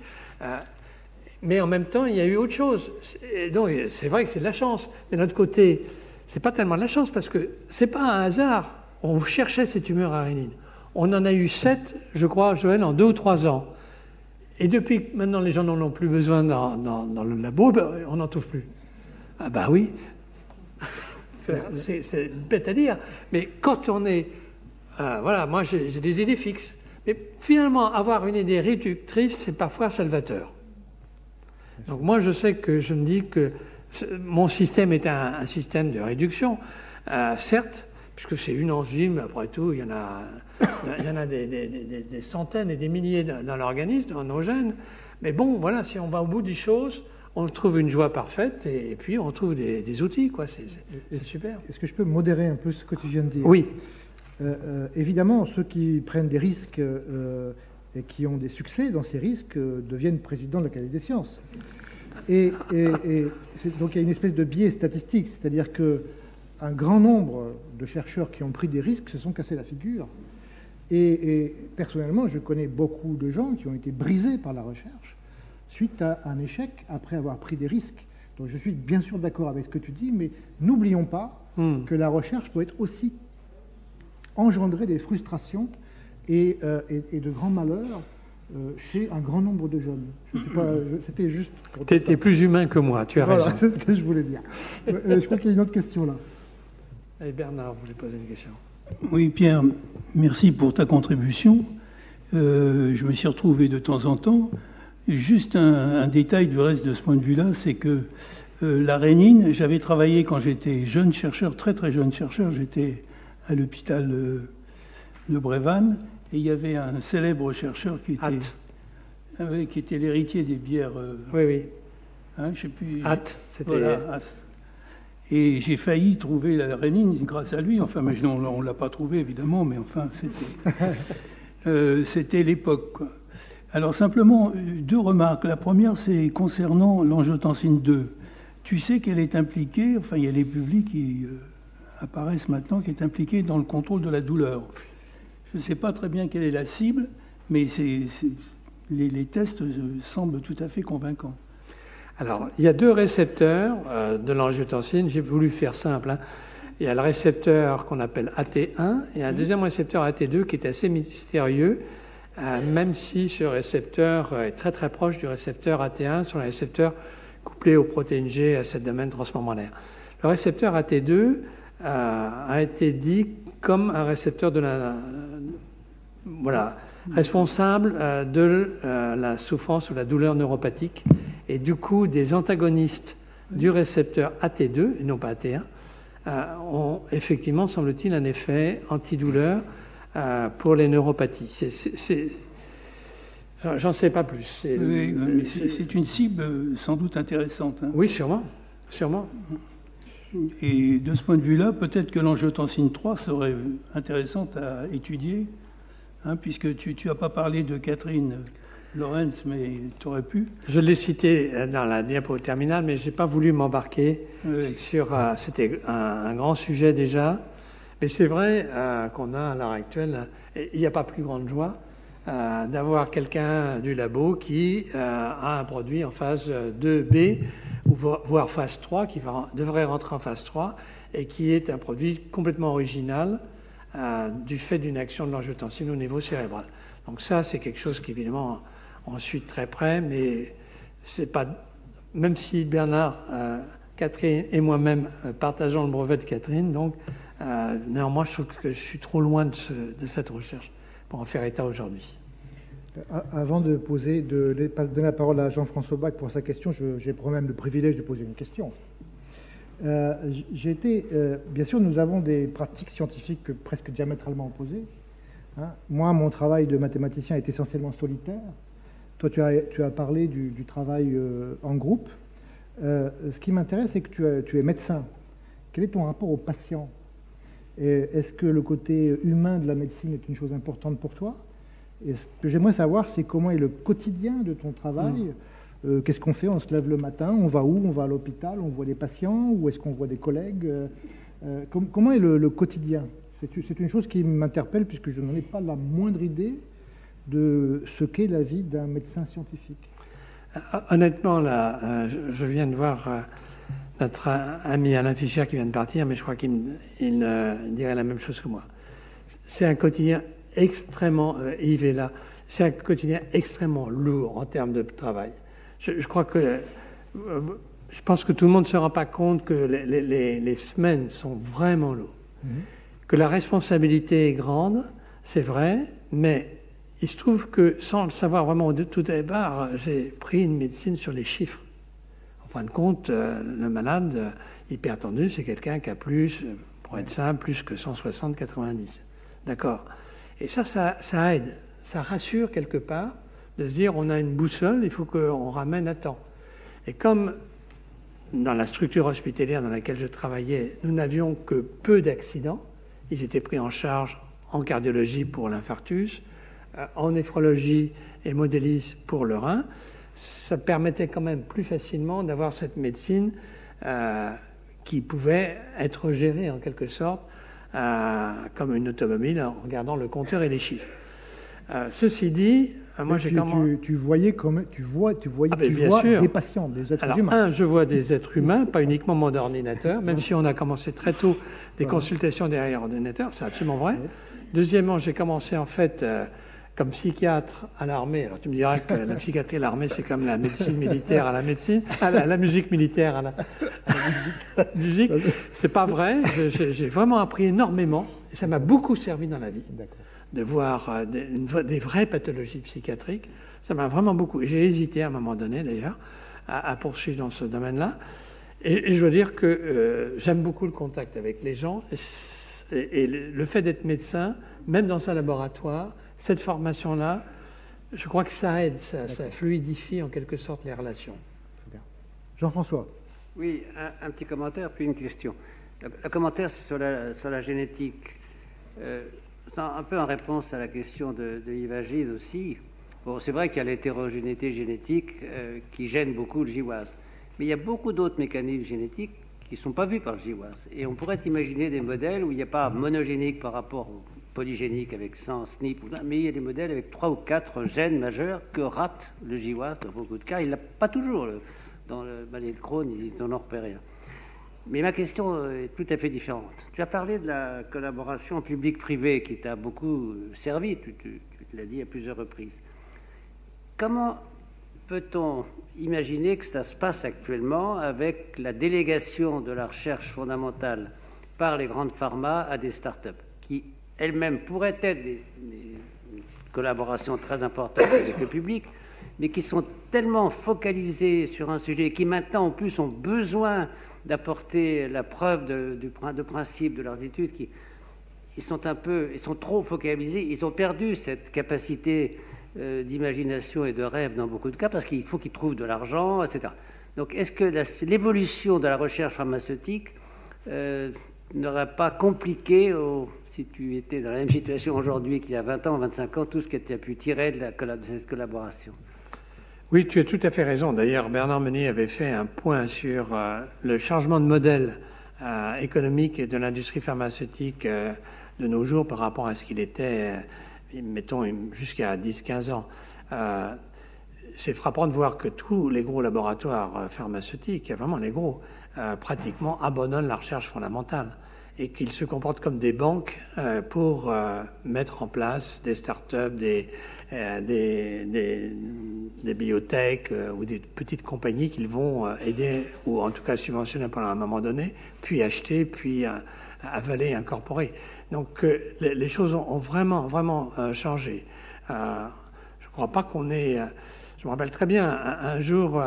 Mais en même temps, il y a eu autre chose. Et donc, c'est vrai que c'est de la chance. Mais de notre côté, c'est pas tellement de la chance parce que c'est pas un hasard. On cherchait ces tumeurs à rénine. On en a eu 7, je crois, Joël, en 2 ou 3 ans. Et depuis que maintenant les gens n'en ont plus besoin dans le labo, on n'en trouve plus. Ah bah oui, c'est bête à dire. Mais quand on est... voilà, moi j'ai des idées fixes. Mais finalement, avoir une idée réductrice, c'est parfois salvateur. Donc moi je sais que je me dis que mon système est un système de réduction, certes, puisque c'est une enzyme, après tout, il y en a des centaines et des milliers dans l'organisme, dans nos gènes. Mais bon, voilà, si on va au bout des choses, on trouve une joie parfaite et puis on trouve des outils, quoi. C'est super. Est-ce que je peux modérer un peu ce que tu viens de dire? Oui. Évidemment, ceux qui prennent des risques et qui ont des succès dans ces risques deviennent présidents de l'Académie des sciences. Donc il y a une espèce de biais statistique, c'est-à-dire que un grand nombre de chercheurs qui ont pris des risques se sont cassés la figure. Et personnellement, je connais beaucoup de gens qui ont été brisés par la recherche suite à un échec après avoir pris des risques. Donc je suis bien sûr d'accord avec ce que tu dis, mais n'oublions pas que la recherche peut être aussi engendrer des frustrations et de grands malheurs chez un grand nombre de jeunes. C'était juste... Tu étais plus humain que moi, tu as raison. C'est ce que je voulais dire. Je crois qu'il y a une autre question là. Et Bernard voulait poser une question. Oui, Pierre, merci pour ta contribution. Je me suis retrouvé de temps en temps. Juste un détail du reste de ce point de vue-là, c'est que la rénine, j'avais travaillé quand j'étais jeune chercheur, très très jeune chercheur, j'étais à l'hôpital de Brévannes, et il y avait un célèbre chercheur qui était l'héritier des bières... oui. Hein, je sais plus... c'était... Voilà, et j'ai failli trouver la rénine grâce à lui. Enfin, mais on ne l'a pas trouvé, évidemment, mais enfin, c'était l'époque, quoi. Alors, simplement, 2 remarques. La première, c'est concernant l'angiotensine 2. Tu sais qu'elle est impliquée, enfin, il y a les publics qui apparaissent maintenant, qui est impliquée dans le contrôle de la douleur. Je ne sais pas très bien quelle est la cible, mais les tests semblent tout à fait convaincants. Alors, il y a 2 récepteurs de l'angiotensine. J'ai voulu faire simple. Hein. Il y a le récepteur qu'on appelle AT1 et un deuxième récepteur AT2 qui est assez mystérieux, même si ce récepteur est très très proche du récepteur AT1 sur le récepteur couplé aux protéines G à ce domaine transmembranaire. Le récepteur AT2 a été dit comme un récepteur de responsable de la souffrance ou la douleur neuropathique. Et du coup, des antagonistes du récepteur AT2, et non pas AT1, ont effectivement, semble-t-il, un effet antidouleur pour les neuropathies. J'en sais pas plus. C'est une cible sans doute intéressante. Hein. Oui, sûrement. Et de ce point de vue-là, peut-être que l'angiotensine 3 serait intéressante à étudier, hein, puisque tu n'as pas parlé de Catherine Lorenz, mais tu aurais pu. Je l'ai cité dans la diapo terminale, mais je n'ai pas voulu m'embarquer sur... C'était un grand sujet déjà, mais c'est vrai qu'on a à l'heure actuelle, il n'y a pas plus grande joie d'avoir quelqu'un du labo qui a un produit en phase 2B, voire phase 3, qui devrait rentrer en phase 3, et qui est un produit complètement original du fait d'une action de l'angiotensine au niveau cérébral. Donc ça, c'est quelque chose qu'évidemment, on suit de très près, mais c'est pas... Même si Bernard, Catherine et moi-même partageons le brevet de Catherine, donc néanmoins, je trouve que je suis trop loin de cette recherche pour en faire état aujourd'hui. Avant de donner la parole à Jean-François Bach pour sa question, j'ai quand même le privilège de poser une question. Bien sûr, nous avons des pratiques scientifiques presque diamétralement opposées. Hein. Moi, mon travail de mathématicien est essentiellement solitaire. Toi, tu as parlé du travail en groupe. Ce qui m'intéresse, c'est que tu es médecin. Quel est ton rapport au patient? Est-ce que le côté humain de la médecine est une chose importante pour toi? Et ce que j'aimerais savoir, c'est comment est le quotidien de ton travail. Qu'est-ce qu'on fait? On se lève le matin, on va où? On va à l'hôpital, on voit des patients, ou est-ce qu'on voit des collègues? Comment est le quotidien? C'est une chose qui m'interpelle, puisque je n'en ai pas la moindre idée de ce qu'est la vie d'un médecin scientifique. Honnêtement, là, je viens de voir notre ami Alain Fischer qui vient de partir, mais je crois qu'il dirait la même chose que moi. C'est un quotidien extrêmement, Yves est là, c'est un quotidien extrêmement lourd en termes de travail. Je crois que, je pense que tout le monde ne se rend pas compte que les semaines sont vraiment lourdes. Que la responsabilité est grande, c'est vrai, mais il se trouve que, sans le savoir vraiment au tout départ, j'ai pris une médecine sur les chiffres. En fin de compte, le malade hypertendu, c'est quelqu'un qui a plus, pour être simple, plus que 160-90. D'accord. Et ça aide, ça rassure quelque part de se dire on a une boussole, il faut qu'on ramène à temps. Et comme dans la structure hospitalière dans laquelle je travaillais, nous n'avions que peu d'accidents, ils étaient pris en charge en cardiologie pour l'infarctus, en néphrologie et modélisme pour le rein, ça permettait quand même plus facilement d'avoir cette médecine qui pouvait être gérée en quelque sorte comme une automobile en regardant le compteur et les chiffres. Ceci dit, moi j'ai tu voyais des patients, des êtres humains. Je vois des êtres humains, pas uniquement mon ordinateur, même si on a commencé très tôt des consultations derrière ordinateur, c'est absolument vrai. Deuxièmement, j'ai commencé en fait comme psychiatre à l'armée. Alors tu me diras que la psychiatrie à l'armée, c'est comme la médecine militaire à la médecine, la musique militaire à la musique. C'est pas vrai. J'ai vraiment appris énormément et ça m'a beaucoup servi dans la vie. De voir des vraies pathologies psychiatriques. Ça m'a vraiment beaucoup... J'ai hésité à un moment donné, d'ailleurs, à poursuivre dans ce domaine-là. Et je dois dire que j'aime beaucoup le contact avec les gens. Et le fait d'être médecin, même dans un laboratoire, cette formation-là, je crois que ça aide, ça fluidifie en quelque sorte les relations. Jean-François. Oui, un petit commentaire, puis une question. Le commentaire, c'est sur la génétique. Un peu en réponse à la question de Yves Agide aussi. Bon, c'est vrai qu'il y a l'hétérogénéité génétique qui gêne beaucoup le GWAS. Mais il y a beaucoup d'autres mécanismes génétiques qui ne sont pas vus par le GWAS. Et on pourrait imaginer des modèles où il n'y a pas monogénique par rapport au polygénique avec 100 SNP, mais il y a des modèles avec 3 ou 4 gènes majeurs que rate le GWAS dans beaucoup de cas. Il n'a pas toujours. Dans le maladie de Crohn, ils en ont repéré. Mais ma question est tout à fait différente. Tu as parlé de la collaboration public-privé qui t'a beaucoup servi, tu l'as dit à plusieurs reprises. Comment peut-on imaginer que ça se passe actuellement avec la délégation de la recherche fondamentale par les grandes pharma à des startups qui elles-mêmes pourraient être des collaborations très importantes avec le public, mais qui sont tellement focalisées sur un sujet, qui maintenant en plus ont besoin d'apporter la preuve de principe de leurs études, ils sont trop focalisés, ils ont perdu cette capacité d'imagination et de rêve dans beaucoup de cas, parce qu'il faut qu'ils trouvent de l'argent, etc. Donc est-ce que l'évolution de la recherche pharmaceutique n'aurait pas compliqué, si tu étais dans la même situation aujourd'hui qu'il y a 20 ans, 25 ans, tout ce que tu as pu tirer de cette collaboration? Oui, tu as tout à fait raison. D'ailleurs, Bernard Meunier avait fait un point sur le changement de modèle économique de l'industrie pharmaceutique de nos jours par rapport à ce qu'il était, mettons, jusqu'à 10-15 ans. C'est frappant de voir que tous les gros laboratoires pharmaceutiques, vraiment les gros, pratiquement abandonnent la recherche fondamentale. et qu'ils se comportent comme des banques pour mettre en place des start-up, des biotech ou des petites compagnies qu'ils vont aider ou en tout cas subventionner pendant un moment donné, puis acheter, puis avaler, incorporer. Donc les choses ont vraiment changé. Je ne crois pas qu'on ait... Je me rappelle très bien un jour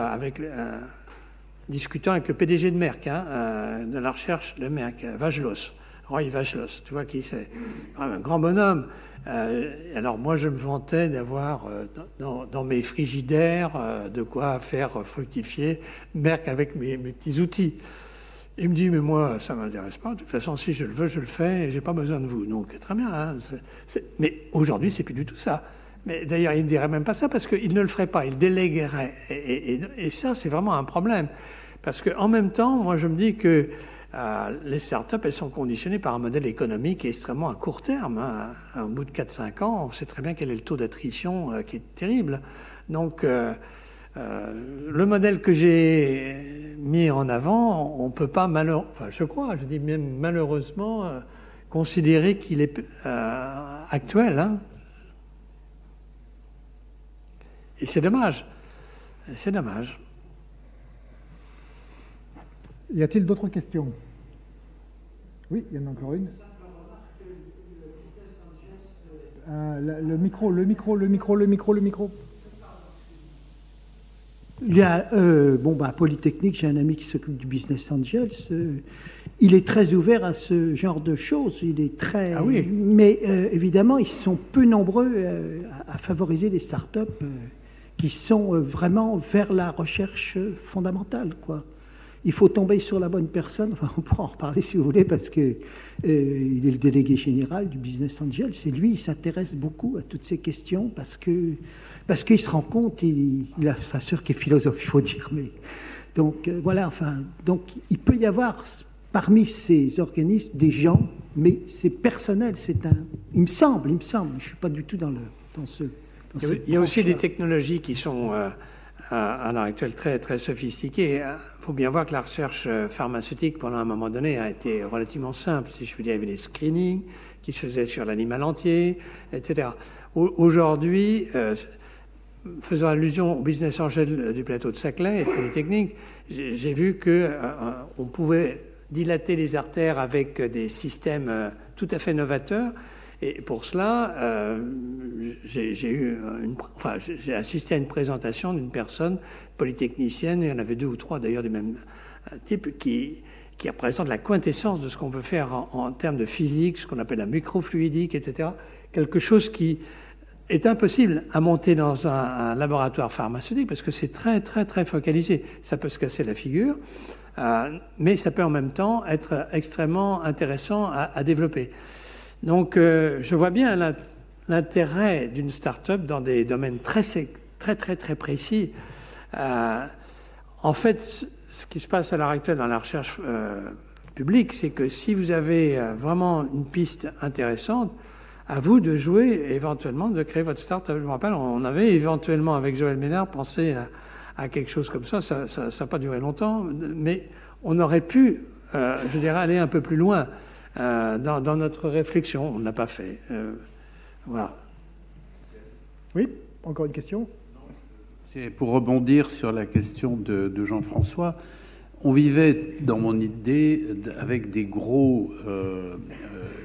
discutant avec le PDG de Merck, de la recherche de Merck, Vagelos, Roy Vagelos, tu vois qui c'est, un grand bonhomme. Alors moi je me vantais d'avoir dans mes frigidaires de quoi faire fructifier Merck avec mes petits outils. Il me dit mais moi ça m'intéresse pas, de toute façon si je le veux je le fais et j'ai pas besoin de vous. Donc très bien, mais aujourd'hui c'est plus du tout ça. Mais d'ailleurs, il ne dirait même pas ça parce qu'il ne le ferait pas, il déléguerait. Et ça, c'est vraiment un problème. Parce qu'en même temps, moi, je me dis que les startups, elles sont conditionnées par un modèle économique extrêmement à court terme. Au bout de 4-5 ans, on sait très bien quel est le taux d'attrition qui est terrible. Donc, le modèle que j'ai mis en avant, on ne peut pas, je dis même malheureusement, considérer qu'il est actuel. Et c'est dommage. C'est dommage. Y a-t-il d'autres questions? Oui, il y en a encore une. Le micro. Il y a, à Polytechnique, j'ai un ami qui s'occupe du Business Angels. Il est très ouvert à ce genre de choses. Il est très. Ah oui. Mais évidemment, ils sont peu nombreux à favoriser les startups qui sont vraiment vers la recherche fondamentale, quoi. Il faut tomber sur la bonne personne. Enfin, on pourra en reparler si vous voulez, parce que il est le délégué général du Business Angel. C'est lui, il s'intéresse beaucoup à toutes ces questions parce qu'il se rend compte. Il a sa sœur qui est philosophe, il faut dire. Mais donc voilà. Enfin, donc il peut y avoir parmi ces organismes des gens, mais c'est personnel. Il me semble. Je suis pas du tout dans ce. Il y a aussi des technologies qui sont à l'heure actuelle très, très sophistiquées. Il faut bien voir que la recherche pharmaceutique, pendant un moment donné, a été relativement simple. Si je puis dire, il y avait des screenings qui se faisaient sur l'animal entier, etc. Aujourd'hui, faisant allusion au business angel du plateau de Saclay et de Polytechnique, j'ai vu qu'on pouvait dilater les artères avec des systèmes tout à fait novateurs. Et pour cela, j'ai assisté à une présentation d'une personne polytechnicienne, il y en avait 2 ou 3 d'ailleurs du même type, qui représente la quintessence de ce qu'on peut faire en termes de physique, ce qu'on appelle la microfluidique, etc. Quelque chose qui est impossible à monter dans un laboratoire pharmaceutique parce que c'est très, très, très focalisé. Ça peut se casser la figure, mais ça peut en même temps être extrêmement intéressant à développer. Donc, je vois bien l'intérêt d'une start-up dans des domaines très, très, très, très précis. En fait, ce qui se passe à l'heure actuelle dans la recherche publique, c'est que si vous avez vraiment une piste intéressante, à vous de jouer, éventuellement, de créer votre start-up. Je me rappelle, on avait éventuellement, avec Joël Ménard, pensé à quelque chose comme ça. Ça n'a pas duré longtemps, mais on aurait pu, je dirais, aller un peu plus loin. Dans notre réflexion, on ne l'a pas fait. Voilà. Oui, encore une question? C'est pour rebondir sur la question de Jean-François. On vivait, dans mon idée, avec des gros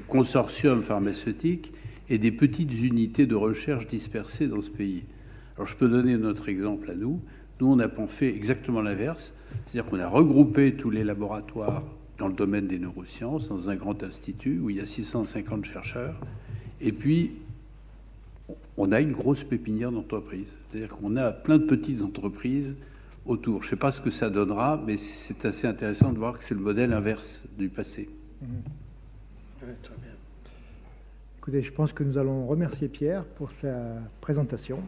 consortiums pharmaceutiques et des petites unités de recherche dispersées dans ce pays. Alors, je peux donner notre exemple à nous. Nous, on a fait exactement l'inverse. C'est-à-dire qu'on a regroupé tous les laboratoires dans le domaine des neurosciences, dans un grand institut où il y a 650 chercheurs. Et puis, on a une grosse pépinière d'entreprises. C'est-à-dire qu'on a plein de petites entreprises autour. Je ne sais pas ce que ça donnera, mais c'est assez intéressant de voir que c'est le modèle inverse du passé. Oui, très bien. Écoutez, je pense que nous allons remercier Pierre pour sa présentation.